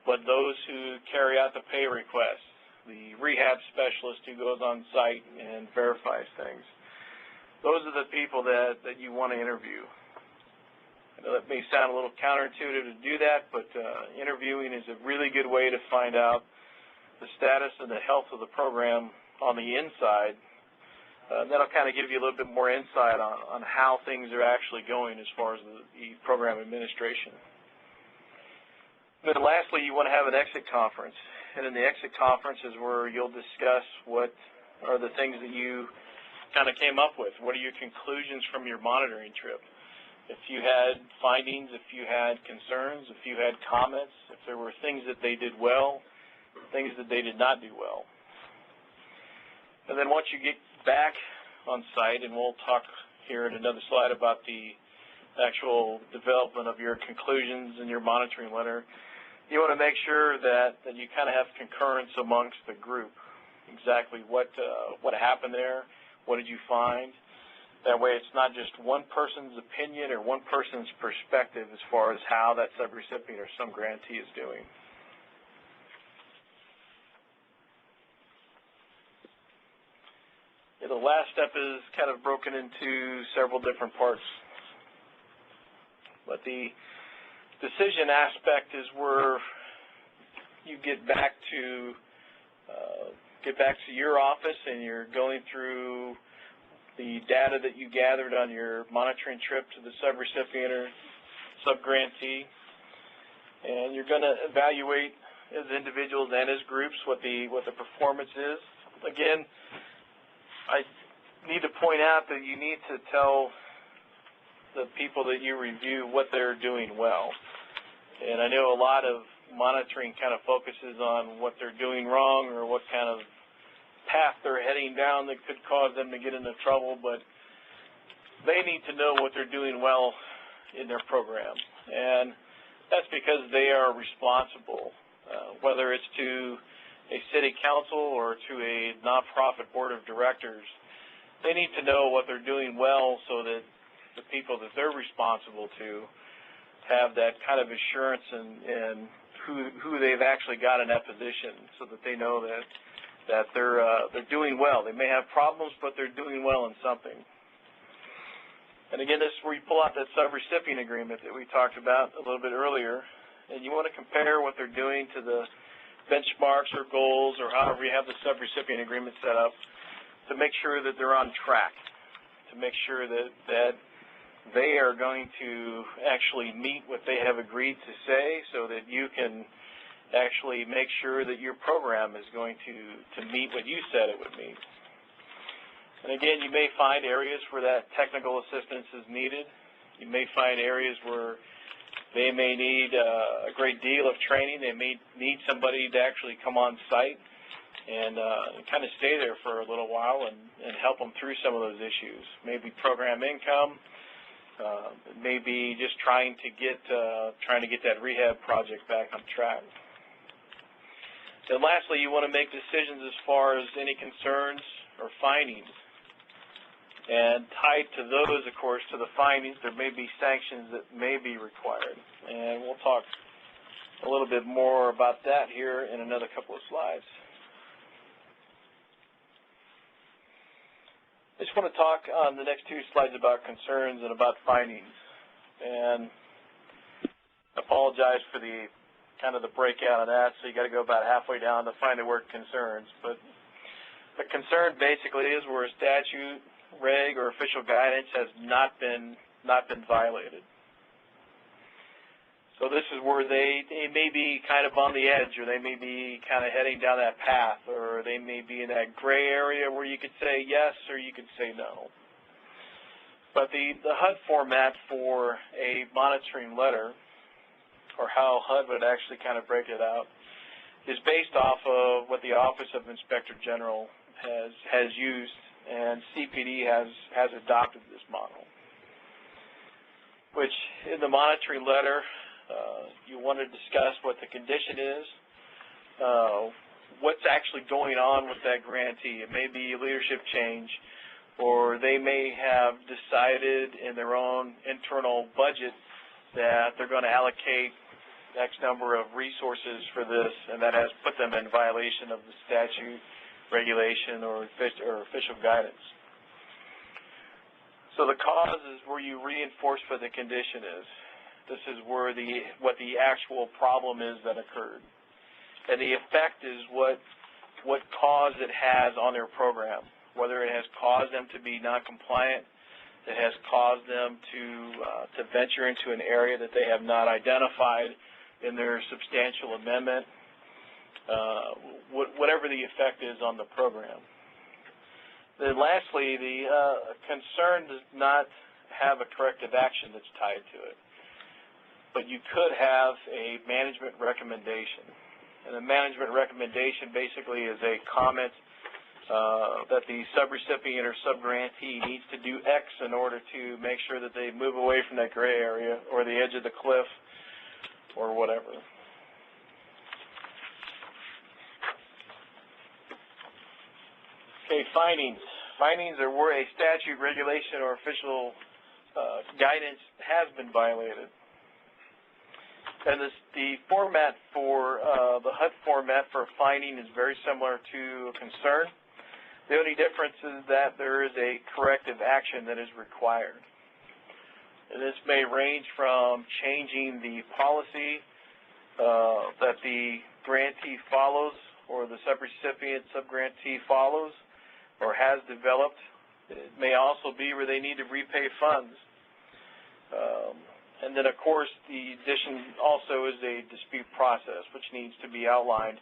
but those who carry out the pay requests, the rehab specialist who goes on site and verifies things. Those are the people that you want to interview. I know that may sound a little counterintuitive to do that, but interviewing is a really good way to find out the status and the health of the program on the inside. That'll kind of give you a little bit more insight on how things are actually going as far as the program administration. Then lastly, you want to have an exit conference. And in the exit conference is where you'll discuss what are the things that you kind of came up with. What are your conclusions from your monitoring trip? If you had findings, if you had concerns, if you had comments, if there were things that they did well, things that they did not do well. And then once you get back on site, and we'll talk here in another slide about the actual development of your conclusions in your monitoring letter, you want to make sure that you kind of have concurrence amongst the group. Exactly what happened there, what did you find? That way it's not just one person's opinion or one person's perspective as far as how that subrecipient or some grantee is doing. The last step is kind of broken into several different parts. But the decision aspect is where you get back to your office and you're going through the data that you gathered on your monitoring trip to the subrecipient or subgrantee, and you're going to evaluate as individuals and as groups what the performance is. Again, I need to point out that you need to tell the people that you review what they're doing well. And I know a lot of monitoring kind of focuses on what they're doing wrong or what kind of path they're heading down that could cause them to get into trouble, but they need to know what they're doing well in their program. And that's because they are responsible, whether it's to a city council or to a nonprofit board of directors. They need to know what they're doing well so that the people that they're responsible to have that kind of assurance in who they've actually got in that position, so that they know that they're doing well. They may have problems, but they're doing well in something. And again, this is where you pull out that subrecipient agreement that we talked about a little bit earlier, and you want to compare what they're doing to the benchmarks or goals or however you have the subrecipient agreement set up to make sure that they're on track, to make sure that they are going to actually meet what they have agreed to say, so that you can actually make sure that your program is going to meet what you said it would meet. And again, you may find areas where that technical assistance is needed. You may find areas where they may need a great deal of training. They may need somebody to actually come on site and kind of stay there for a little while and help them through some of those issues. Maybe program income. Maybe just trying to get that rehab project back on track. And lastly, you want to make decisions as far as any concerns or findings. And tied to those, of course, to the findings, there may be sanctions that may be required. And we'll talk a little bit more about that here in another couple of slides. I just want to talk on the next two slides about concerns and about findings. And I apologize for the kind of the breakout of that, so you got to go about halfway down to find the word concerns. But the concern basically is where a statute, reg, or official guidance has not been violated. So this is where they may be kind of on the edge, or they may be kind of heading down that path, or they may be in that gray area where you could say yes or you could say no. But the HUD format for a monitoring letter, or how HUD would actually kind of break it out, is based off of what the Office of Inspector General has used, and CPD has adopted this model, which in the monitoring letter, you want to discuss what the condition is, what's actually going on with that grantee. It may be a leadership change, or they may have decided in their own internal budget that they're going to allocate X number of resources for this, and that has put them in violation of the statute, regulation, or official guidance. So the cause is where you reinforce what the condition is. This is where what the actual problem is that occurred. And the effect is what cause it has on their program, whether it has caused them to be non-compliant, it has caused them to venture into an area that they have not identified in their substantial amendment, whatever the effect is on the program. Then lastly, the concern does not have a corrective action that's tied to it, but you could have a management recommendation. And the management recommendation basically is a comment that the subrecipient or subgrantee needs to do X in order to make sure that they move away from that gray area or the edge of the cliff or whatever. Okay, findings. Findings are where a statute, regulation, or official guidance has been violated. And the format for the HUD format for a finding is very similar to a concern. The only difference is that there is a corrective action that is required. And this may range from changing the policy that the grantee follows, or the subrecipient, subgrantee follows, or has developed. It may also be where they need to repay funds. And then, of course, the addition also is a dispute process, which needs to be outlined.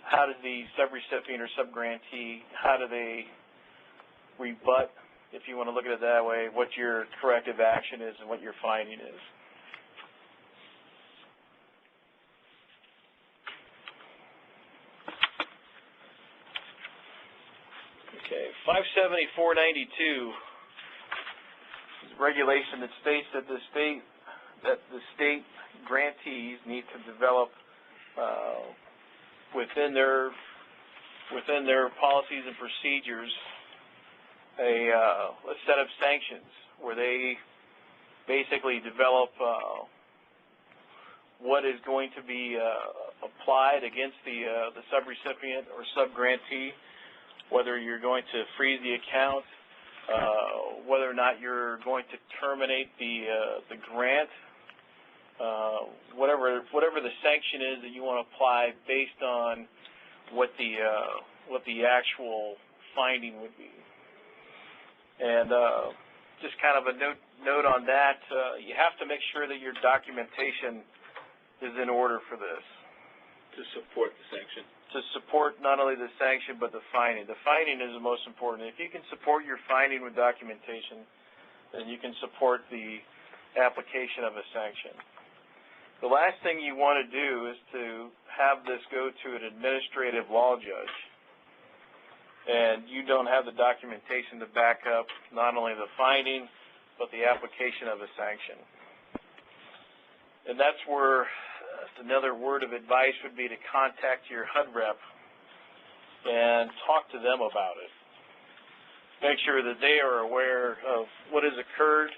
How does the subrecipient or subgrantee, how do they rebut, if you want to look at it that way, what your corrective action is and what your finding is? Okay, 57492. Regulation that states that the state grantees need to develop within their policies and procedures a set of sanctions where they basically develop what is going to be applied against the subrecipient or subgrantee, whether you're going to freeze the account, whether or not you're going to terminate the grant, whatever the sanction is that you want to apply based on what the actual finding would be. And just kind of a note on that, you have to make sure that your documentation is in order for this. To support the sanction. To support not only the sanction but the finding. The finding is the most important. If you can support your finding with documentation, then you can support the application of a sanction. The last thing you want to do is to have this go to an administrative law judge, and you don't have the documentation to back up not only the finding but the application of a sanction. And that's where another word of advice would be to contact your HUD rep and talk to them about it. Make sure that they are aware of what has occurred,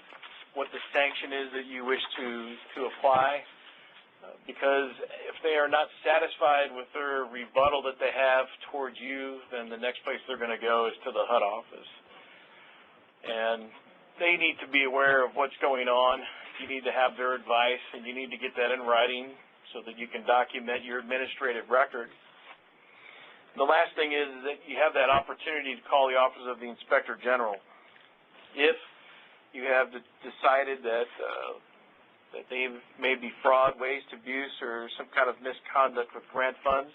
what the sanction is that you wish to apply, because if they are not satisfied with their rebuttal that they have towards you, then the next place they're going to go is to the HUD office. And they need to be aware of what's going on. You need to have their advice, and you need to get that in writing so that you can document your administrative record. The last thing is that you have that opportunity to call the Office of the Inspector General. If you have decided that they may be fraud, waste, abuse, or some kind of misconduct with grant funds,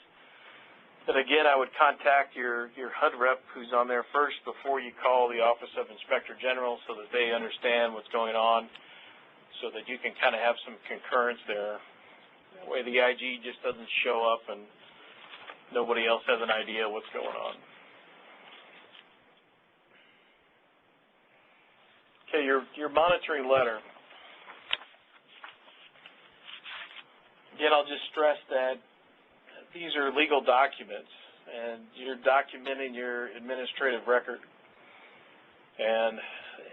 then again, I would contact your HUD rep who's on there first before you call the Office of Inspector General so that they understand what's going on, so that you can kind of have some concurrence there. That way the IG just doesn't show up and nobody else has an idea what's going on. Okay, your monitoring letter. Again, I'll just stress that these are legal documents, and you're documenting your administrative record. And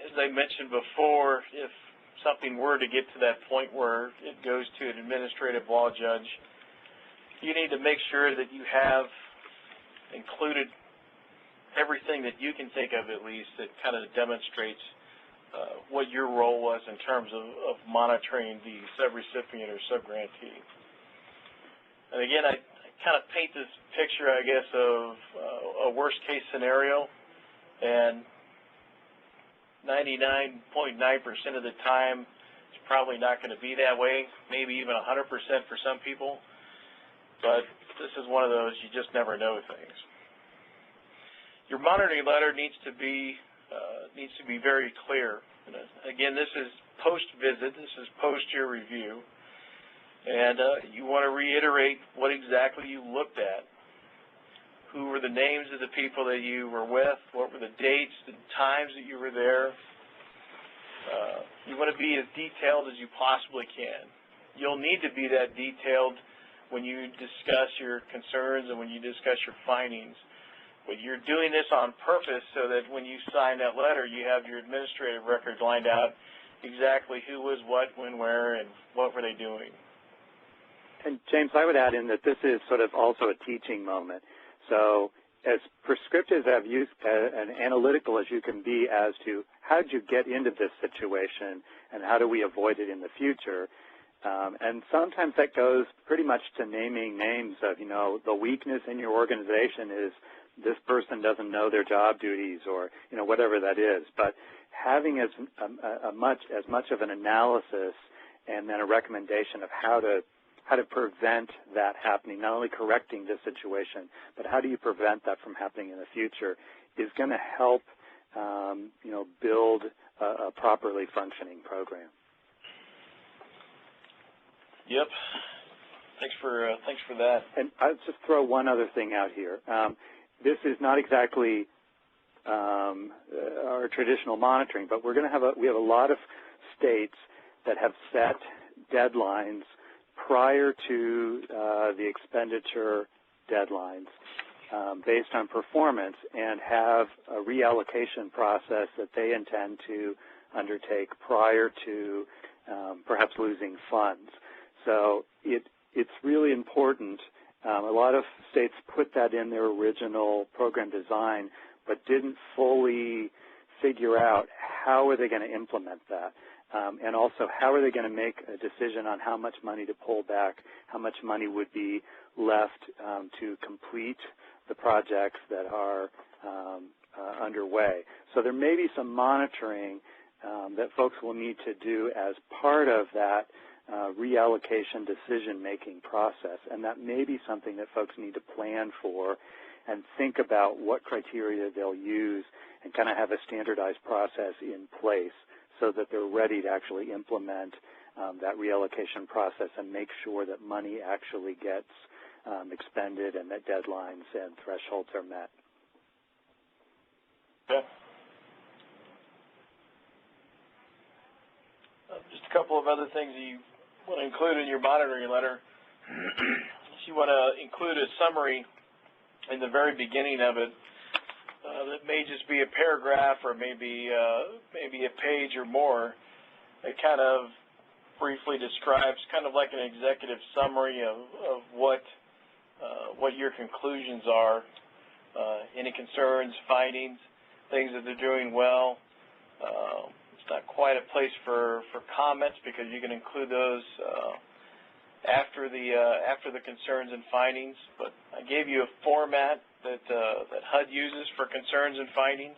as I mentioned before, if something were to get to that point where it goes to an administrative law judge, you need to make sure that you have included everything that you can think of, at least, that kind of demonstrates what your role was in terms of monitoring the subrecipient or subgrantee. And again, I kind of paint this picture, I guess, of a worst-case scenario, and 99.9% of the time, it's probably not going to be that way, maybe even 100% for some people. But this is one of those, you just never know things. Your monitoring letter needs to be very clear. And again, this is post-visit, this is post-year review, and you want to reiterate what exactly you looked at. Who were the names of the people that you were with? What were the dates, the times that you were there? You want to be as detailed as you possibly can. You'll need to be that detailed when you discuss your concerns and when you discuss your findings. But you're doing this on purpose so that when you sign that letter, you have your administrative record lined out exactly who was what, when, where, and what were they doing. And James, I would add in that this is sort of also a teaching moment. So as prescriptive and analytical as you can be as to how did you get into this situation and how do we avoid it in the future, and sometimes that goes pretty much to naming names of, the weakness in your organization is this person doesn't know their job duties or, whatever that is. But having as much of an analysis and then a recommendation of how to prevent that happening, not only correcting the situation, but how do you prevent that from happening in the future is going to help, build a properly functioning program. Yep. Thanks for that. And I'll just throw one other thing out here. This is not exactly our traditional monitoring, but we have a lot of states that have set deadlines prior to the expenditure deadlines based on performance and have a reallocation process that they intend to undertake prior to perhaps losing funds. So it's really important. A lot of states put that in their original program design but didn't fully figure out how are they going to implement that. And also, how are they going to make a decision on how much money to pull back, how much money would be left to complete the projects that are underway. So there may be some monitoring that folks will need to do as part of that reallocation decision-making process, and that may be something that folks need to plan for and think about what criteria they'll use and kind of have a standardized process in place so that they're ready to actually implement that reallocation process and make sure that money actually gets expended and that deadlines and thresholds are met. Okay. Just a couple of other things you want to include in your monitoring letter. You want to include a summary in the very beginning of it. That may just be a paragraph or maybe a page or more. It kind of briefly describes, kind of like an executive summary of what your conclusions are, any concerns, findings, things that they're doing well. It's not quite a place for comments because you can include those after the concerns and findings. But I gave you a format that HUD uses for concerns and findings.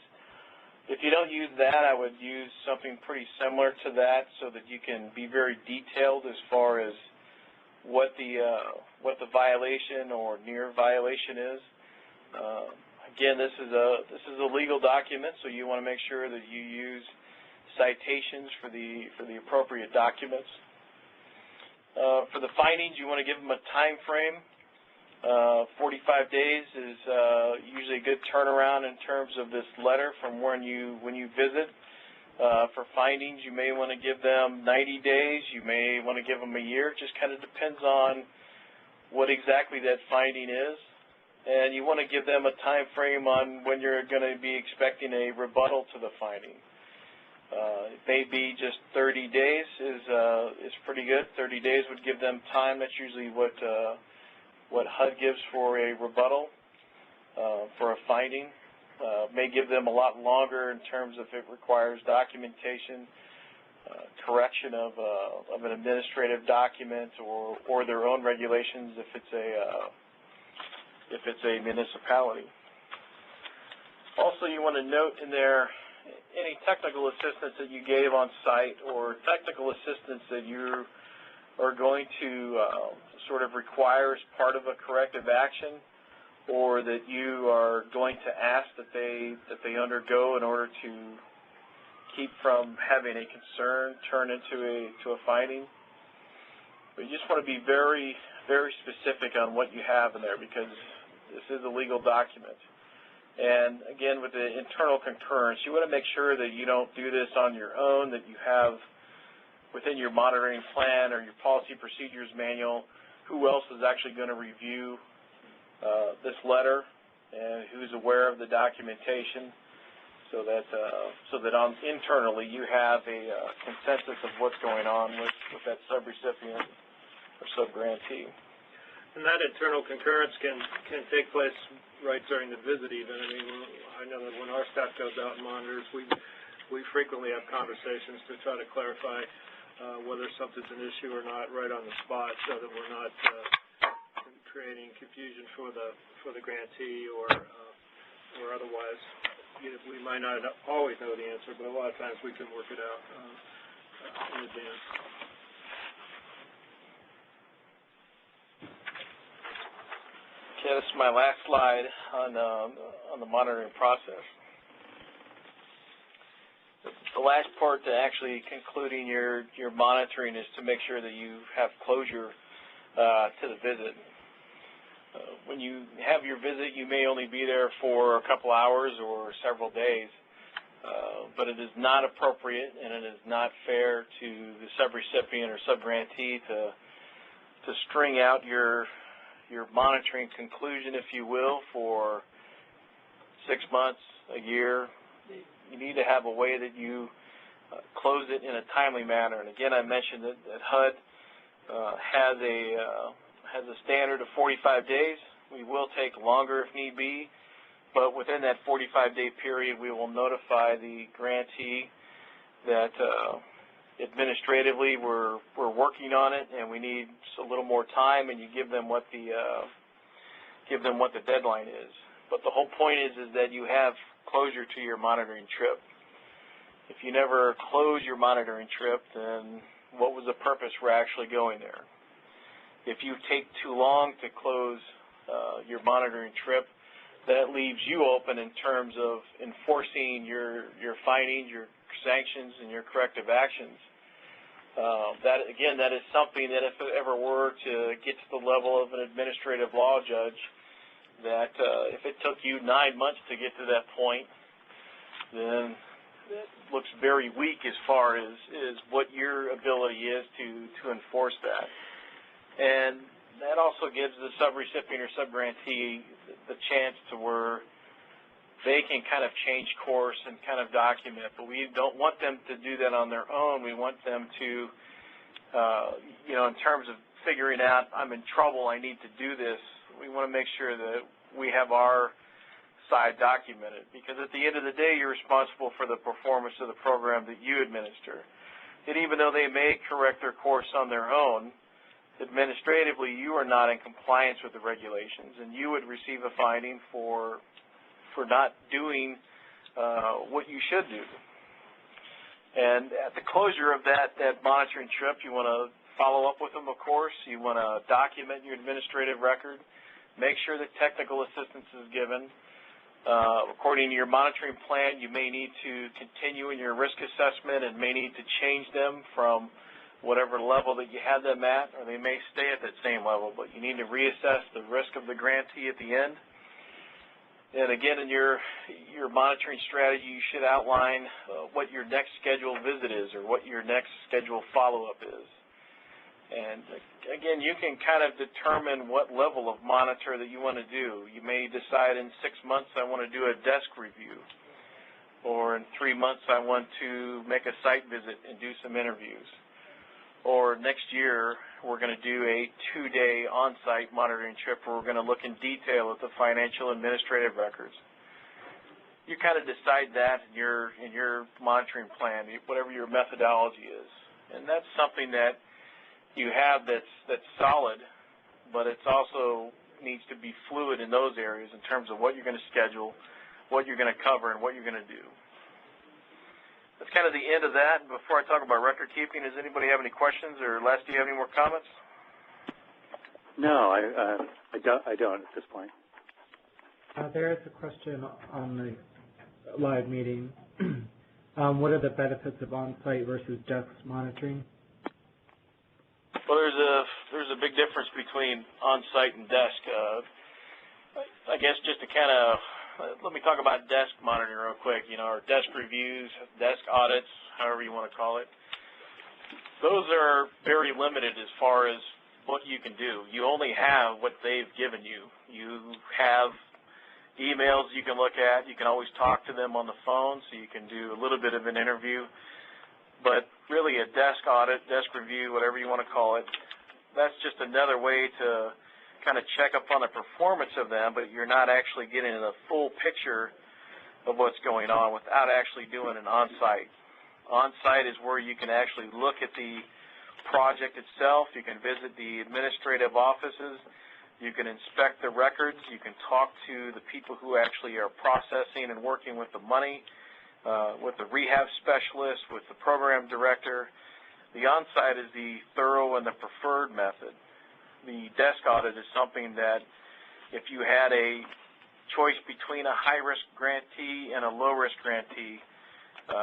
If you don't use that, I would use something pretty similar to that so that you can be very detailed as far as what the violation or near violation is. Again, this is a legal document, so you want to make sure that you use citations for the appropriate documents. For the findings, you want to give them a time frame. 45 days is usually a good turnaround in terms of this letter from when you visit. For findings, you may want to give them 90 days. You may want to give them a year. It just kind of depends on what exactly that finding is. And you want to give them a time frame on when you're going to be expecting a rebuttal to the finding. It may be just 30 days is pretty good. 30 days would give them time. That's usually what HUD gives for a rebuttal for a finding. May give them a lot longer in terms of if it requires documentation, correction of an administrative document or their own regulations if it's a municipality. Also, you want to note in there any technical assistance that you gave on site or technical assistance that you are going to sort of require as part of a corrective action, or that you are going to ask that they undergo in order to keep from having a concern turn into a finding. But you just want to be very, very specific on what you have in there because this is a legal document. And again, with the internal concurrence, you want to make sure that you don't do this on your own, that you have within your monitoring plan or your policy procedures manual who else is actually going to review this letter and who's aware of the documentation, so that internally you have a consensus of what's going on with that subrecipient or subgrantee. And that internal concurrence can take place right during the visit even. I mean, I know that when our staff goes out and monitors, we frequently have conversations to try to clarify whether something's an issue or not right on the spot, so that we're not creating confusion for the grantee or otherwise. We might not always know the answer, but a lot of times we can work it out in advance. Okay, this is my last slide on the monitoring process. The last part to actually concluding your monitoring is to make sure that you have closure to the visit. When you have your visit, you may only be there for a couple hours or several days, but it is not appropriate and it is not fair to the subrecipient or subgrantee to string out your monitoring conclusion, if you will, for 6 months, a year. You need to have a way that you close it in a timely manner. And again, I mentioned that HUD has a standard of 45 days. We will take longer if need be, but within that 45-day period, we will notify the grantee that administratively we're working on it and we need a little more time, and you give them what the deadline is. But the whole point is that you have closure to your monitoring trip. If you never close your monitoring trip, then what was the purpose for actually going there? If you take too long to close your monitoring trip, that leaves you open in terms of enforcing your findings, your sanctions, and your corrective actions. That is something that if it ever were to get to the level of an administrative law judge, that if it took you 9 months to get to that point, then it looks very weak as far as what your ability is to enforce that. And that also gives the subrecipient or subgrantee the chance to where they can kind of change course and kind of document, but we don't want them to do that on their own. We want them to, in terms of figuring out, I'm in trouble, I need to do this, we want to make sure that we have our side documented, because at the end of the day, you're responsible for the performance of the program that you administer. And even though they may correct their course on their own, administratively you are not in compliance with the regulations, and you would receive a finding for not doing what you should do. And at the closure of that monitoring trip, you want to follow up with them, of course. You want to document your administrative record, make sure that technical assistance is given. According to your monitoring plan, you may need to continue in your risk assessment and may need to change them from whatever level that you had them at, or they may stay at that same level, but you need to reassess the risk of the grantee at the end. And again, in your monitoring strategy, you should outline what your next scheduled visit is or what your next scheduled follow-up is. And again, you can kind of determine what level of monitor that you want to do. You may decide in 6 months I want to do a desk review, or in 3 months I want to make a site visit and do some interviews. Or next year, we're going to do a 2-day on-site monitoring trip where we're going to look in detail at the financial administrative records. You kind of decide that in your monitoring plan, whatever your methodology is. And that's something that you have that's solid, but it's also needs to be fluid in those areas in terms of what you're going to schedule, what you're going to cover, and what you're going to do. That's kind of the end of that. Before I talk about record keeping, does anybody have any questions, or Les, do you have any more comments? No, I don't at this point. There is a question on the live meeting. What are the benefits of on-site versus desk monitoring? Well, there's a big difference between on-site and desk. I guess just to kind of let me talk about desk monitoring real quick. You know, our desk reviews, desk audits, however you want to call it. Those are very limited as far as what you can do. You only have what they've given you. You have emails you can look at. You can always talk to them on the phone, so you can do a little bit of an interview. But really a desk audit, desk review, whatever you want to call it, that's just another way to kind of check up on the performance of them, but you're not actually getting a full picture of what's going on without actually doing an on-site. On-site is where you can actually look at the project itself. You can visit the administrative offices. You can inspect the records. You can talk to the people who actually are processing and working with the money, with the rehab specialist, with the program director. The on-site is the thorough and the preferred method. The desk audit is something that if you had a choice between a high-risk grantee and a low-risk grantee,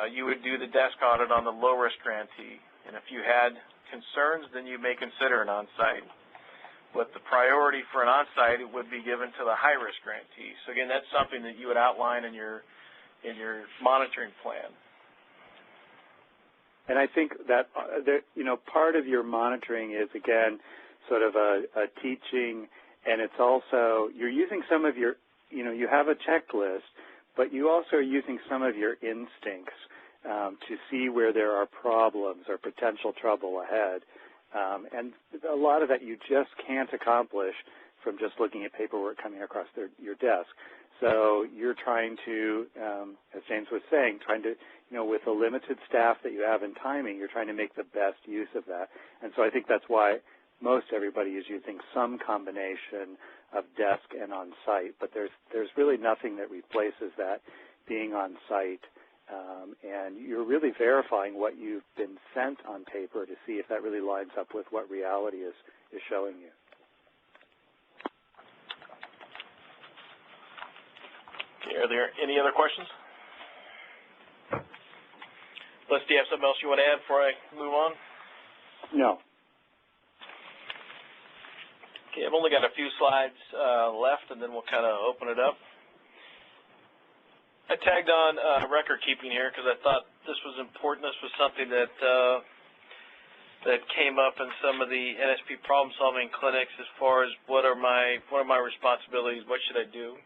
you would do the desk audit on the low-risk grantee. And if you had concerns, then you may consider an on-site. But the priority for an on-site would be given to the high-risk grantee. So again, that's something that you would outline in your monitoring plan. And I think that part of your monitoring is, again, sort of a teaching, and it's also you're using some of your, you have a checklist, but you also are using some of your instincts to see where there are problems or potential trouble ahead. And a lot of that you just can't accomplish from just looking at paperwork coming across your desk. So you're trying to, as James was saying, with the limited staff that you have and timing, you're trying to make the best use of that. And so I think that's why most everybody is using some combination of desk and on-site. But there's really nothing that replaces that being on-site. And you're really verifying what you've been sent on paper to see if that really lines up with what reality is showing you. Okay, are there any other questions? Les, do you have something else you want to add before I move on? No. Okay, I've only got a few slides left, and then we'll kind of open it up. I tagged on record keeping here because I thought this was important. This was something that that came up in some of the NSP problem-solving clinics as far as what are my responsibilities, what should I do.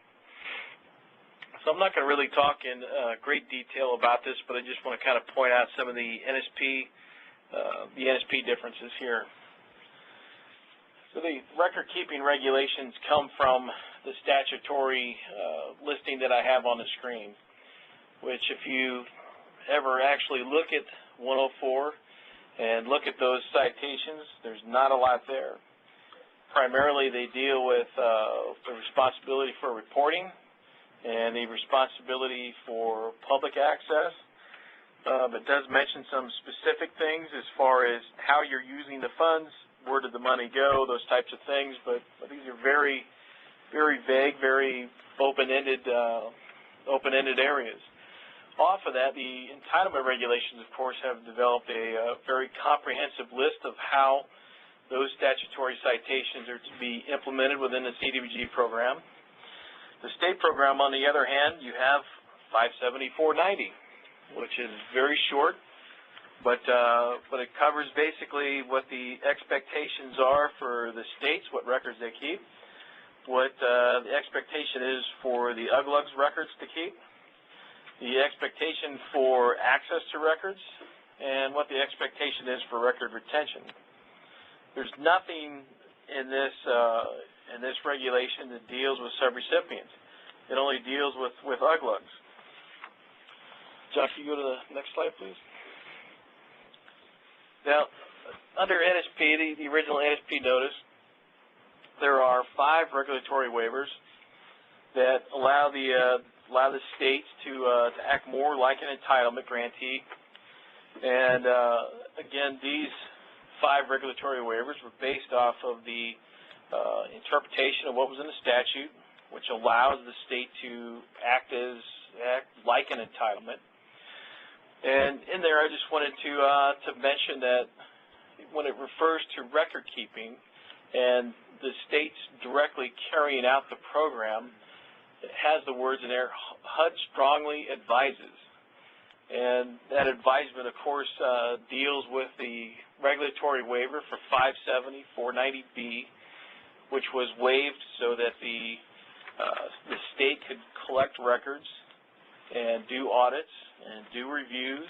So I'm not going to really talk in great detail about this, but I just want to kind of point out some of the NSP differences here. So the record-keeping regulations come from the statutory listing that I have on the screen, which if you ever actually look at 104, and look at those citations. There's not a lot there. Primarily, they deal with the responsibility for reporting and the responsibility for public access. It does mention some specific things as far as how you're using the funds, where did the money go, those types of things. But these are very, very vague, very open-ended areas. Off of that, the entitlement regulations, of course, have developed a very comprehensive list of how those statutory citations are to be implemented within the CDBG program. The state program, on the other hand, you have 570-490, which is very short, but it covers basically what the expectations are for the states, what records they keep, what the expectation is for the UGLUG's records to keep, the expectation for access to records, and what the expectation is for record retention. There's nothing in this regulation that deals with subrecipients. It only deals with UGLUGs. John, can you go to the next slide, please? Now, under NSP, the original NSP notice, there are 5 regulatory waivers that allow the states to act more like an entitlement grantee. And again, these 5 regulatory waivers were based off of the interpretation of what was in the statute, which allows the state to act like an entitlement. And in there, I just wanted to mention that when it refers to record keeping and the states directly carrying out the program, it has the words in there, HUD strongly advises. And that advisement, of course, deals with the regulatory waiver for 570-490B, which was waived so that the state could collect records and do audits and do reviews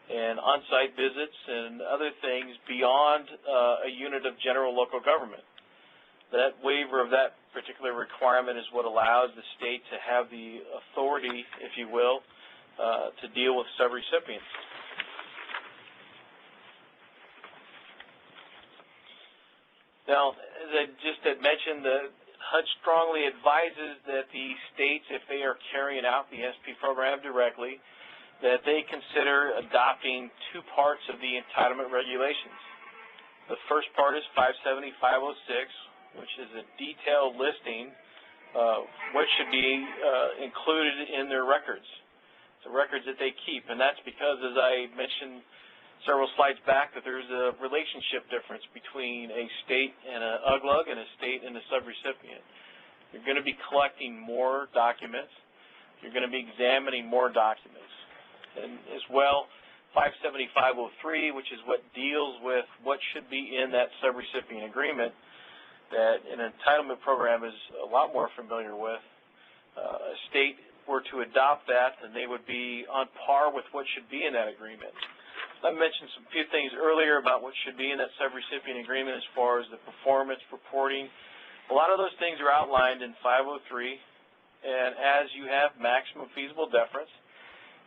and on-site visits and other things beyond a unit of general local government. That waiver of that particular requirement is what allows the state to have the authority, if you will, to deal with subrecipients. Now, as I just had mentioned, the HUD strongly advises that the states, if they are carrying out the NSP program directly, that they consider adopting 2 parts of the entitlement regulations. The first part is 570-506, which is a detailed listing of what should be included in their records, the records that they keep. And that's because, as I mentioned several slides back, that there's a relationship difference between a state and an UGLUG and a state and a subrecipient. You're going to be collecting more documents. You're going to be examining more documents. And as well, 570-503, which is what deals with what should be in that subrecipient agreement, that an entitlement program is a lot more familiar with. A state were to adopt that, then they would be on par with what should be in that agreement. I mentioned some few things earlier about what should be in that subrecipient agreement as far as the performance, reporting. A lot of those things are outlined in 503, and as you have maximum feasible deference,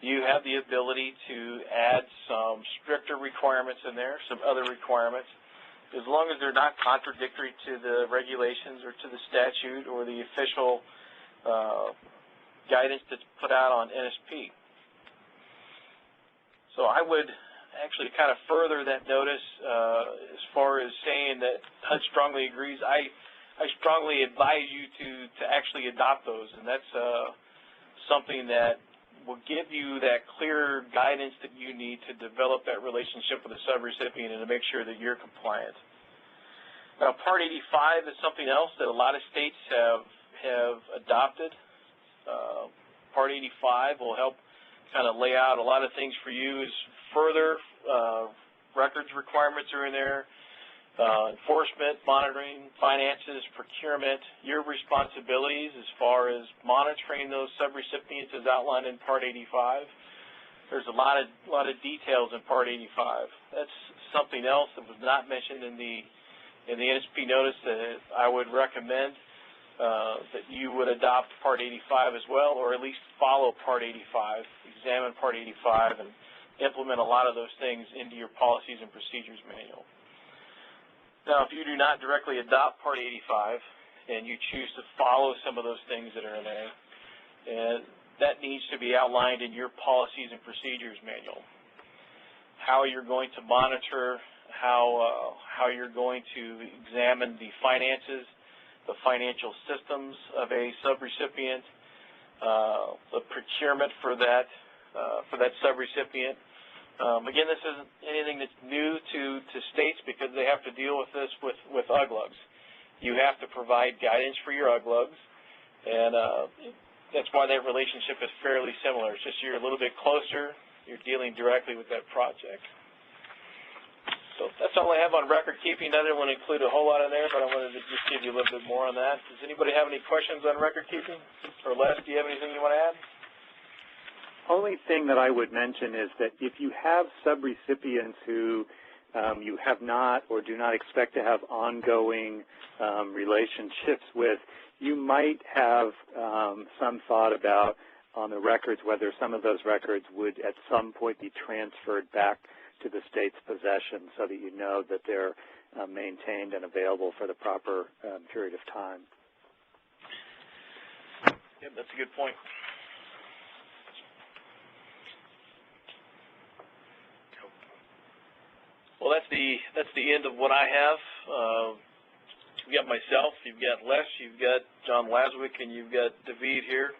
you have the ability to add some stricter requirements in there, some other requirements, as long as they're not contradictory to the regulations or to the statute or the official guidance that's put out on NSP. So I would actually kind of further that notice as far as saying that HUD strongly agrees. I strongly advise you to actually adopt those, and that's something that will give you that clear guidance that you need to develop that relationship with the subrecipient and to make sure that you're compliant. Now, Part 85 is something else that a lot of states have adopted. Part 85 will help kind of lay out a lot of things for you as further records requirements are in there, enforcement, monitoring, finances, procurement, your responsibilities as far as monitoring those subrecipients as outlined in Part 85. There's a lot of details in Part 85. That's something else that was not mentioned in the NSP notice that I would recommend that you would adopt Part 85 as well, or at least follow Part 85, examine Part 85, and implement a lot of those things into your policies and procedures manual. Now, if you do not directly adopt Part 85 and you choose to follow some of those things that are in there, and that needs to be outlined in your policies and procedures manual. How you're going to monitor, how you're going to examine the finances, the financial systems of a subrecipient, the procurement for that subrecipient. Again, this isn't anything that's new to states because they have to deal with this with UGLUGs. You have to provide guidance for your UGLUGs, and that's why that relationship is fairly similar. It's just you're a little bit closer. You're dealing directly with that project. So that's all I have on record keeping. I didn't want to include a whole lot in there, but I wanted to just give you a little bit more on that. Does anybody have any questions on record keeping? Or Les, do you have anything you want to add? Only thing that I would mention is that if you have subrecipients who you have not or do not expect to have ongoing relationships with, you might have some thought about on the records whether some of those records would at some point be transferred back to the state's possession so that you know that they're maintained and available for the proper period of time. Yep, that's a good point. Well, that's the end of what I have. You've got myself, you've got Les, you've got John Laswick, and you've got David here.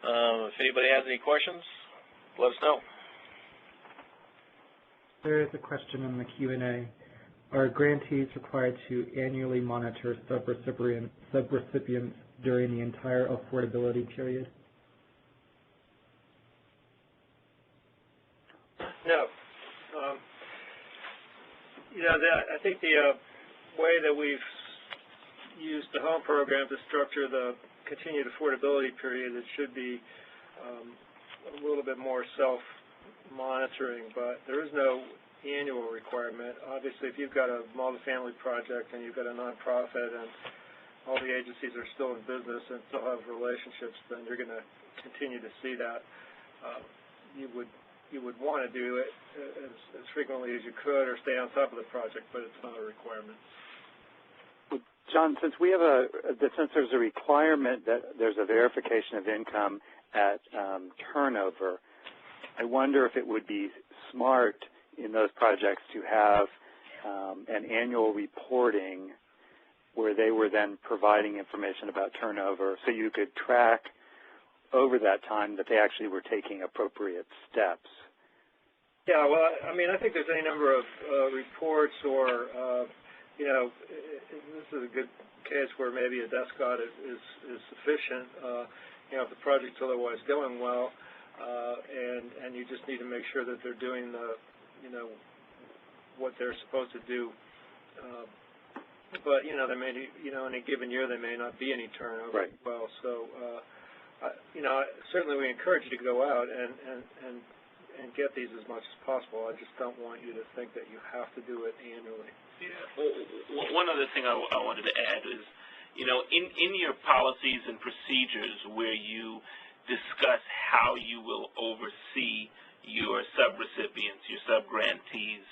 If anybody has any questions, let us know. There is a question in the Q&A. Are grantees required to annually monitor subrecipients during the entire affordability period? No. I think the way that we've used the home program to structure the continued affordability period, it should be a little bit more self-monitoring, but there is no annual requirement. Obviously, if you've got a multifamily project and you've got a nonprofit and all the agencies are still in business and still have relationships, then you're going to continue to see that. You would want to do it as frequently as you could or stay on top of the project, but it's not a requirement. John, since there's a requirement that there's a verification of income at turnover, I wonder if it would be smart in those projects to have an annual reporting where they were then providing information about turnover so you could track over that time that they actually were taking appropriate steps. Yeah, well, I mean, I think there's any number of reports or, this is a good case where maybe a desk audit is sufficient, if the project's otherwise going well, and you just need to make sure that they're doing the, what they're supposed to do. But, there may, in a given year there may not be any turnover. Right. Well, so, certainly we encourage you to go out and get these as much as possible. I just don't want you to think that you have to do it annually. Yeah. Well, one other thing I wanted to add is, in your policies and procedures where you discuss how you will oversee your subrecipients, your subgrantees,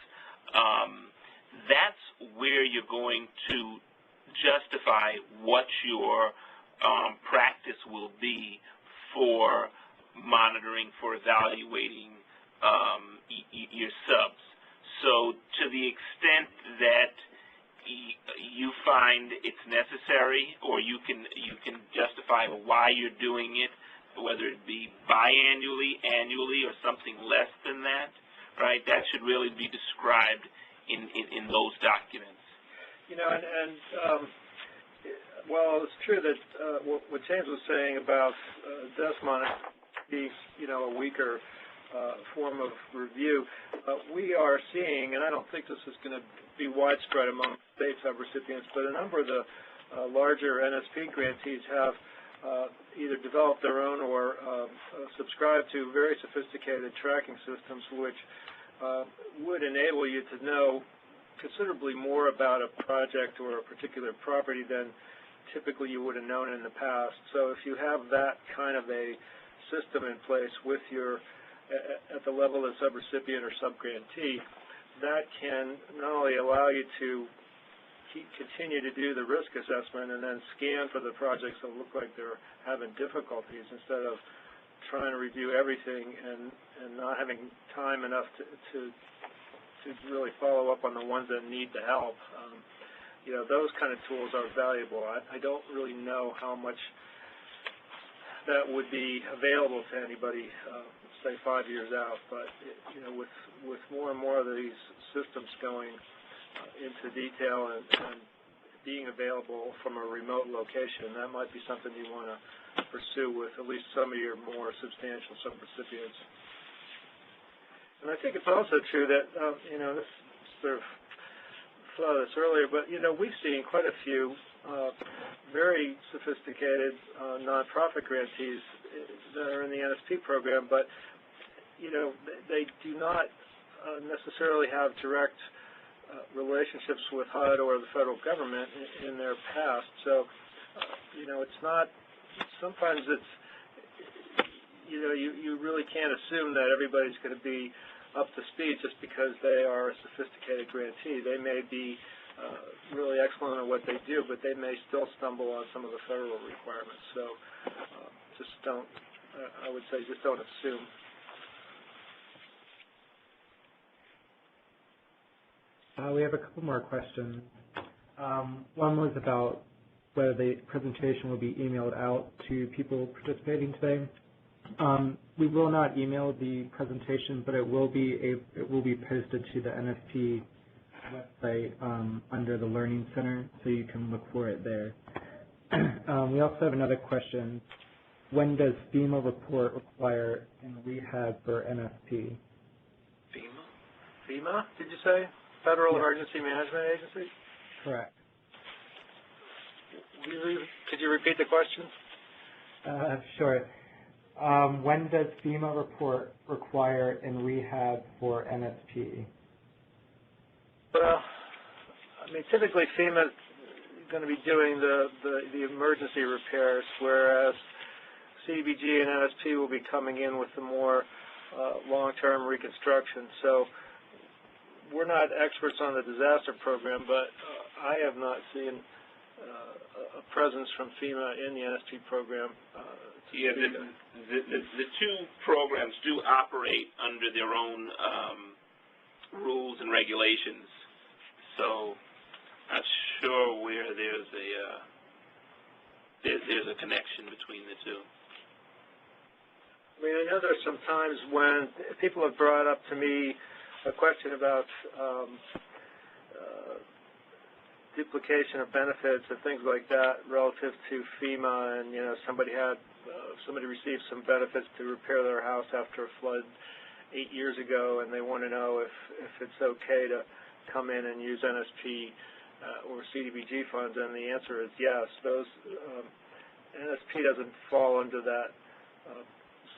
that's where you're going to justify what your practice will be for monitoring, for evaluating your subs. So to the extent that you find it's necessary, or you can justify why you're doing it, whether it be biannually, annually, or something less than that, right? That should really be described in those documents. Well, it's true that what James was saying about desk monitoring being, a weaker form of review, we are seeing, and I don't think this is going to be widespread among state subrecipients, but a number of the larger NSP grantees have either developed their own or subscribed to very sophisticated tracking systems which would enable you to know considerably more about a project or a particular property than typically you would have known in the past. So if you have that kind of a system in place with your at the level of subrecipient or subgrantee, that can not only allow you to continue to do the risk assessment and then scan for the projects that look like they're having difficulties instead of trying to review everything and not having time enough to really follow up on the ones that need the help. You know, those kind of tools are valuable. I don't really know how much that would be available to anybody, say 5 years out, but you know, with more and more of these systems going into detail and being available from a remote location, that might be something you want to pursue with at least some of your more substantial subrecipients. And I think it's also true that, you know, this sort of saw this earlier, but, you know, we've seen quite a few very sophisticated nonprofit grantees that are in the NSP program, but, you know, they do not necessarily have direct relationships with HUD or the federal government in their past. So, you know, it's not, sometimes it's, you know, you really can't assume that everybody's going to be up to speed just because they are a sophisticated grantee. They may be really excellent at what they do, but they may still stumble on some of the federal requirements. So just don't, I would say just don't assume. We have a couple more questions. One was about whether the presentation will be emailed out to people participating today. We will not email the presentation, but it will be posted to the NSP website under the Learning Center, so you can look for it there. We also have another question. When does FEMA report require in rehab for NSP? FEMA, did you say? Federal Emergency Management Agency? Correct. Could you repeat the question? Sure. When does FEMA report require in rehab for NSP? Well, I mean, typically FEMA is going to be doing the emergency repairs, whereas CDBG and NSP will be coming in with the more long-term reconstruction. So we're not experts on the disaster program, but I have not seen a presence from FEMA in the NSP program. Yeah, the two programs do operate under their own rules and regulations, so not sure where there's a connection between the two. I mean, I know there's some times when people have brought up to me a question about duplication of benefits and things like that relative to FEMA, and you know, somebody received some benefits to repair their house after a flood 8 years ago, and they want to know if it's okay to come in and use NSP or CDBG funds, and the answer is yes. Those NSP doesn't fall under that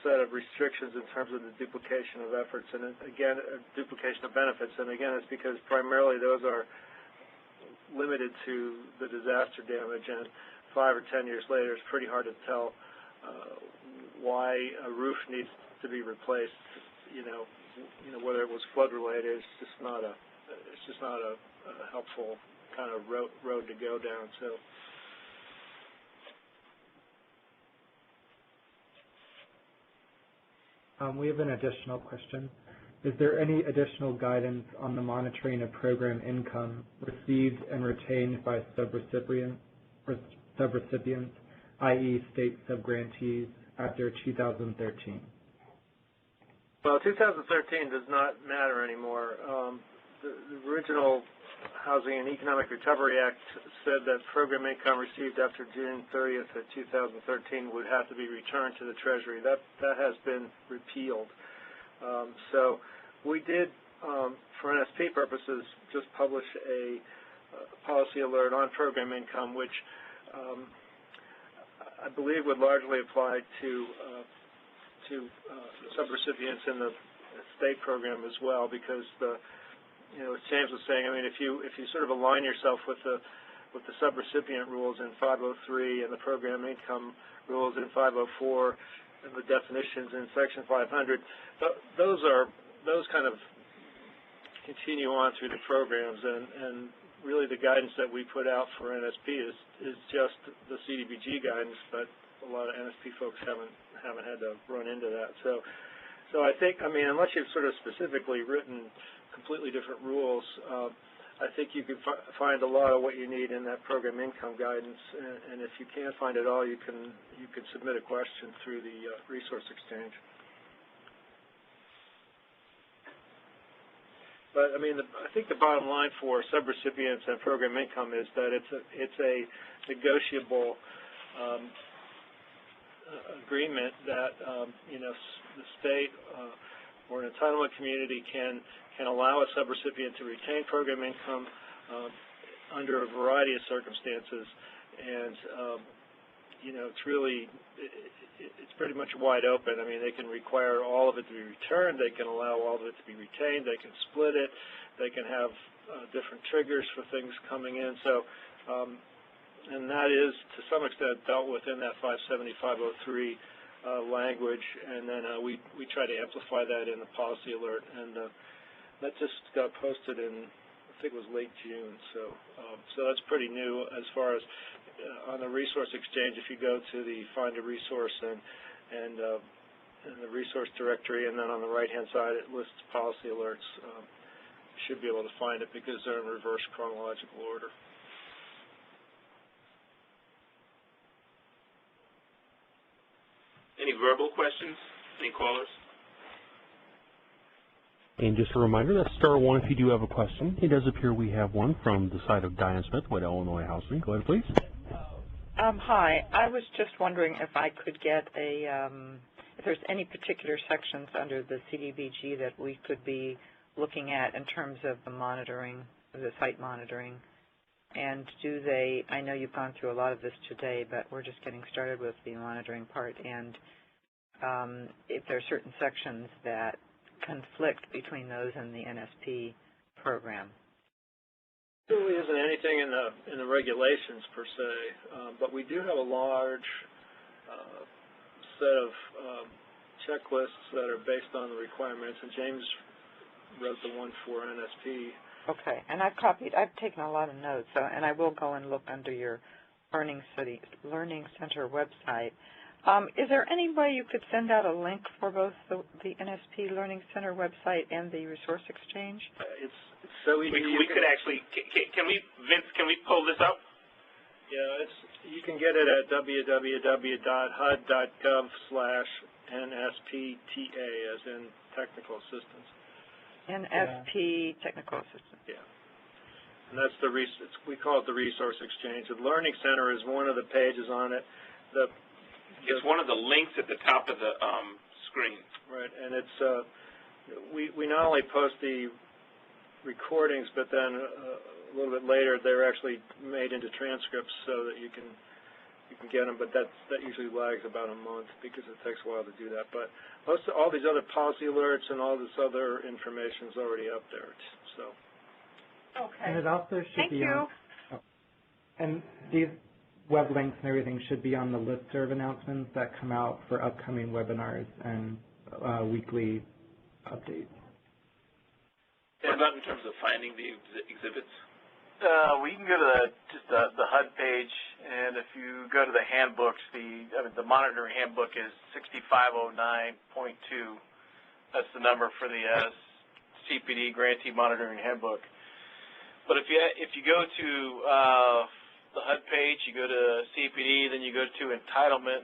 set of restrictions in terms of the duplication of efforts, and again, duplication of benefits, and again, it's because primarily those are limited to the disaster damage, and 5 or 10 years later, it's pretty hard to tell why a roof needs to be replaced. You know, whether it was flood related, it's just not a helpful kind of road to go down. So. We have an additional question. Is there any additional guidance on the monitoring of program income received and retained by subrecipients, i.e. state subgrantees, after 2013? Well, 2013 does not matter anymore. The original Housing and Economic Recovery Act said that program income received after June 30th of 2013 would have to be returned to the Treasury. That has been repealed. So we did, for NSP purposes, just publish a policy alert on program income, which I believe would largely apply to subrecipients in the state program as well, because as James was saying, I mean, if you sort of align yourself with the subrecipient rules in 503 and the program income rules in 504, the definitions in Section 500, those kind of continue on through the programs, and really the guidance that we put out for NSP is just the CDBG guidance, but a lot of NSP folks haven't had to run into that. So I think, I mean, unless you've sort of specifically written completely different rules, I think you can find a lot of what you need in that program income guidance, and if you can't find it all, you can submit a question through the resource exchange. But I mean, I think the bottom line for subrecipients and program income is that it's a negotiable agreement that the state or an entitlement community can allow a subrecipient to retain program income under a variety of circumstances, and it's pretty much wide open. I mean, they can require all of it to be returned, they can allow all of it to be retained, they can split it, they can have different triggers for things coming in. So, and that is to some extent dealt with in that 570-503 language, and then we try to amplify that in the policy alert, and that just got posted in, I think it was late June. So that's pretty new as far as on the resource exchange. If you go to the find a resource and the resource directory, and then on the right-hand side it lists policy alerts, you should be able to find it because they're in reverse chronological order. Any verbal questions? Any callers? And just a reminder, that's star one if you do have a question. It does appear we have one from the side of Diane Smith with Illinois Housing. Go ahead, please. Hi. I was just wondering if I could get if there's any particular sections under the CDBG that we could be looking at in terms of the monitoring, the site monitoring. And I know you've gone through a lot of this today, but we're just getting started with the monitoring part. And if there are certain sections that conflict between those and the NSP program. There really isn't anything in the regulations per se, but we do have a large set of checklists that are based on the requirements, and James wrote the one for NSP. Okay, and I've taken a lot of notes, and I will go and look under your Learning Center website. Is there any way you could send out a link for both the NSP Learning Center website and the Resource Exchange? It's so easy. We could actually, Vince, can we pull this up? Yeah, you can get it at www.hud.gov/NSPTA, as in technical assistance. NSP Technical Assistance. Yeah. And that's we call it the Resource Exchange. The Learning Center is one of the pages on it. It's one of the links at the top of the screen. Right, and it's we not only post the recordings, but then a little bit later they're actually made into transcripts so that you can get them. But that usually lags about a month because it takes a while to do that. But all these other policy alerts and all this other information is already up there. So. Okay. And it also should be on. Oh, and these web links and everything should be on the listserv announcements that come out for upcoming webinars and weekly updates. What about in terms of finding the exhibits? We can go to the HUD page, and if you go to the handbooks, the monitoring handbook is 6509.2. That's the number for the CPD grantee monitoring handbook. But if you go to the HUD page, you go to CPD, then you go to entitlement.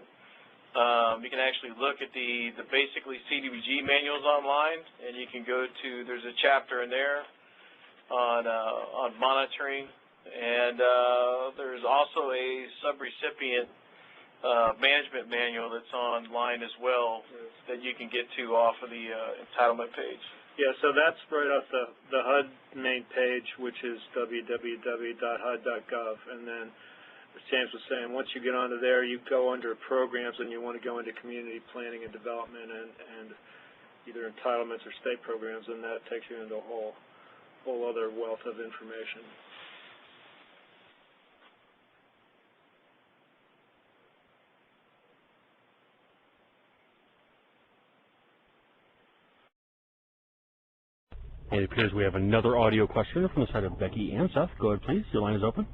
You can actually look at the basically CDBG manuals online, and you can go to, there's a chapter in there on monitoring, and there's also a subrecipient management manual that's online as well that you can get to off of the entitlement page. Yeah, so that's right off the HUD main page, which is www.hud.gov, and then as James was saying, once you get onto there, you go under programs and you want to go into community planning and development and either entitlements or state programs, and that takes you into a whole other wealth of information. It appears we have another audio question from the side of Becky Anseth. Go ahead, please. Your line is open.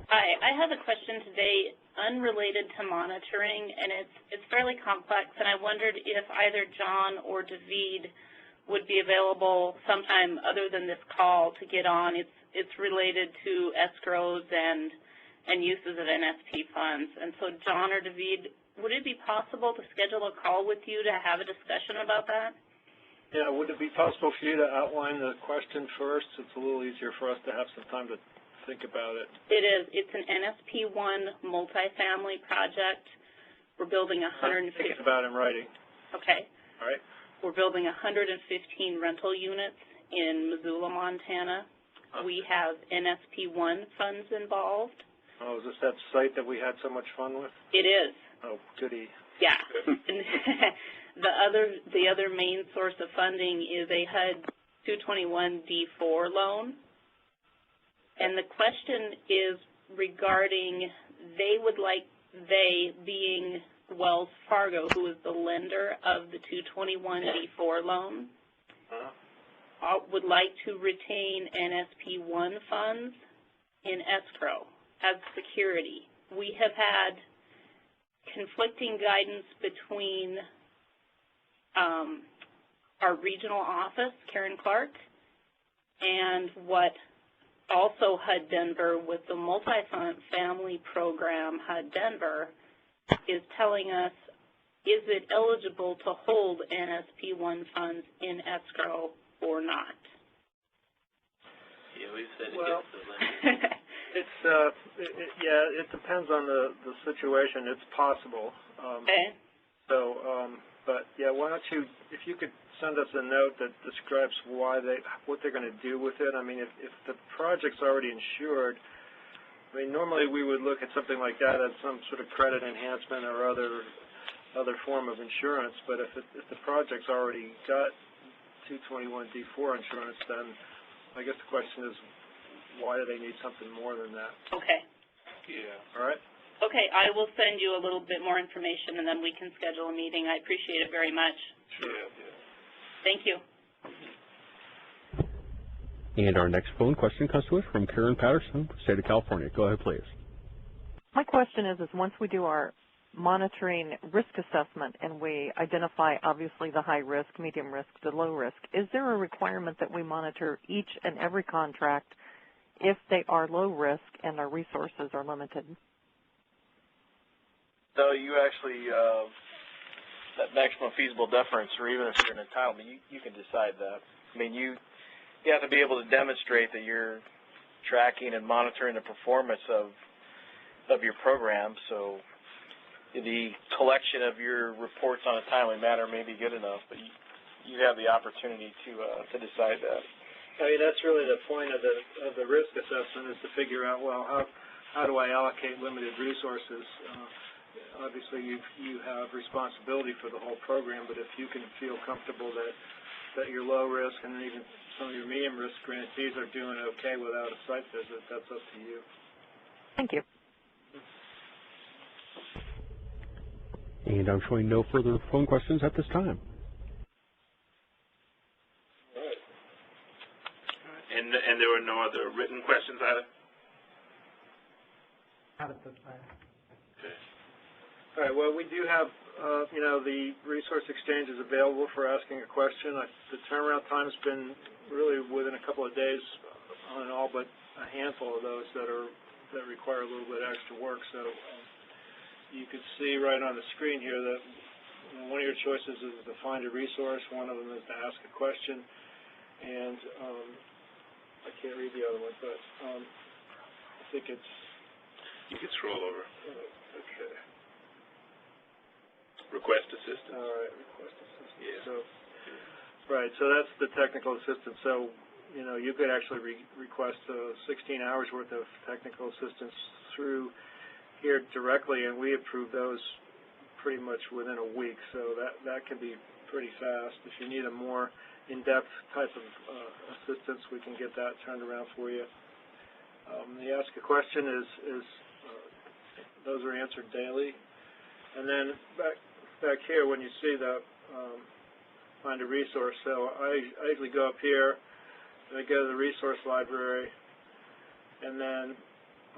Hi, I have a question today unrelated to monitoring, and it's fairly complex, and I wondered if either John or David would be available sometime other than this call to get on. It's related to escrows and uses of NSP funds. And so John or David, would it be possible to schedule a call with you to have a discussion about that? Yeah, would it be possible for you to outline the question first? It's a little easier for us to have some time to think about it. It is. It's an NSP1 multifamily project. We're building 150. Think about in writing. Okay. All right. We're building 115 rental units in Missoula, Montana. We have NSP1 funds involved. Oh, is this that site that we had so much fun with? It is. Oh, goody. Yeah. The other main source of funding is a HUD 221D4 loan. And the question is regarding they being Wells Fargo, who is the lender of the 221D4 loan, would like to retain NSP1 funds in escrow as security. We have had conflicting guidance between our regional office, Karen Clark, and what also HUD Denver with the multifamily program HUD Denver is telling us, is it eligible to hold NSP1 funds in escrow or not? Yeah, we've said well, it's it depends on the situation. It's possible. Okay. But yeah, why don't you, if you could send us a note that describes what they're going to do with it. I mean, if the project's already insured, I mean, normally we would look at something like that as some sort of credit enhancement or other form of insurance. But if the project's already got 221D4 insurance, then I guess the question is, why do they need something more than that? Okay. Yeah. All right. Okay, I will send you a little bit more information, and then we can schedule a meeting. I appreciate it very much. Sure. Thank you. And our next phone question comes to us from Karen Patterson, State of California. Go ahead, please. My question is once we do our monitoring risk assessment and we identify obviously the high risk, medium risk, the low risk, is there a requirement that we monitor each and every contract if they are low risk and our resources are limited? So you actually, that maximum feasible deference, or even if you're an entitlement, you can decide that. I mean, you have to be able to demonstrate that you're tracking and monitoring the performance of your program. So the collection of your reports on a timely manner may be good enough, but you have the opportunity to decide that. I mean, that's really the point of the risk assessment, is to figure out, well, how do I allocate limited resources? Obviously, you have responsibility for the whole program, but if you can feel comfortable that you're low risk and even some of your medium risk grantees are doing okay without a site visit, that's up to you. Thank you. And I'm showing no further phone questions at this time. All right. And there were no other written questions either? Not at this time. Okay. All right, well, we do have, the resource exchange is available for asking a question. The turnaround time has been really within a couple of days on and all, but a handful of those that require a little bit extra work. So you can see right on the screen here that one of your choices is to find a resource. One of them is to ask a question. And I can't read the other one, but I think it's... You can scroll over. Okay. Request assistance. All right, request assistance. Yeah. So that's the technical assistance. So, you could actually request 16 hours worth of technical assistance through here directly, and we approve those pretty much within a week. So that can be pretty fast. If you need a more in-depth type of assistance, we can get that turned around for you. The ask a question is those are answered daily. And then back here, when you see the find a resource, so I usually go up here They go to the resource library, and then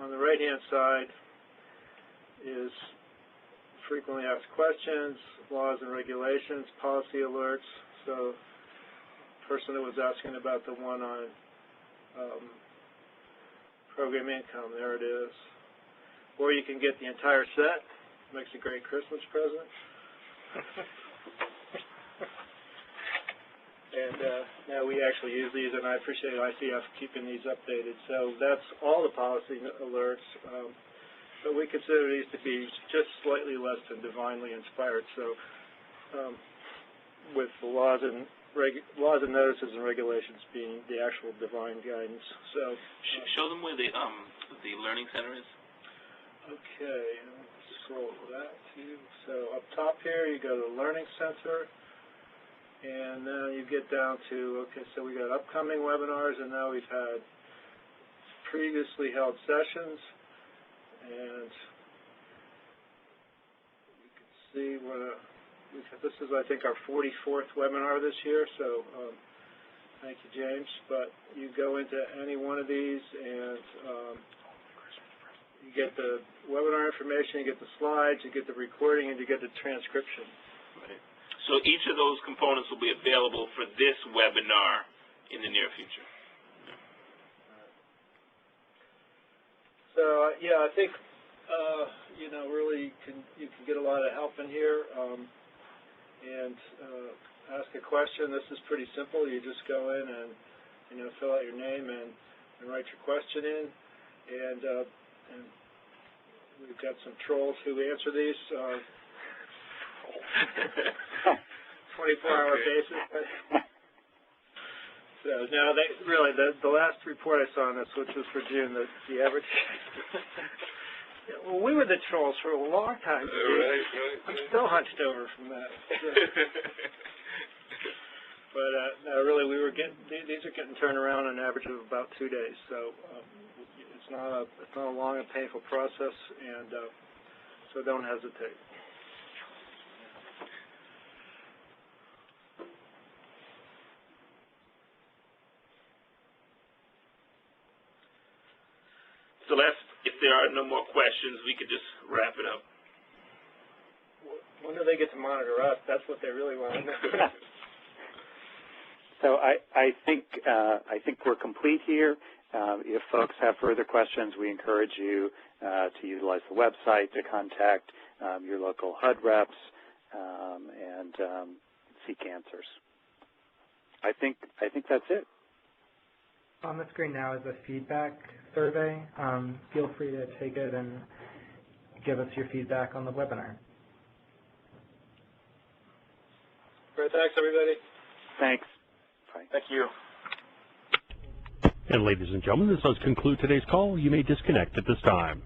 on the right-hand side is frequently asked questions, laws and regulations, policy alerts. So the person that was asking about the one on program income, there it is. Or you can get the entire set. Makes a great Christmas present. And now we actually use these, and I appreciate ICF keeping these updated. So that's all the policy alerts. But we consider these to be just slightly less than divinely inspired. So with the laws and notices and regulations being the actual divine guidance. So show them where the learning center is. Okay, let's scroll to that too. So up top here, you go to the learning center, and then you get down to, okay, so we got upcoming webinars, and now we've had previously held sessions, and you can see this is, I think, our 44th webinar this year, so thank you, James. But you go into any one of these, and you get the webinar information, you get the slides, you get the recording, and you get the transcription. Right. So each of those components will be available for this webinar in the near future. So yeah, I think really you can get a lot of help in here, and ask a question. This is pretty simple. You just go in and fill out your name and write your question in, and we've got some trolls who answer these 24-hour basis. So now the last report I saw on this, which was for June, the average. Well, we were the trolls for a long time. Right. I'm still hunched over from that. But no, really, these are getting turned around on an average of about 2 days. So it's not a long and painful process, and so don't hesitate. So if there are no more questions, we could just wrap it up. When do they get to monitor us? That's what they really want to know. So I think we're complete here. If folks have further questions, we encourage you to utilize the website to contact your local HUD reps and seek answers. I think that's it. On the screen now is a feedback survey. Feel free to take it and give us your feedback on the webinar. Great, thanks everybody. Thanks. Bye. Thank you. And ladies and gentlemen, this does conclude today's call. You may disconnect at this time.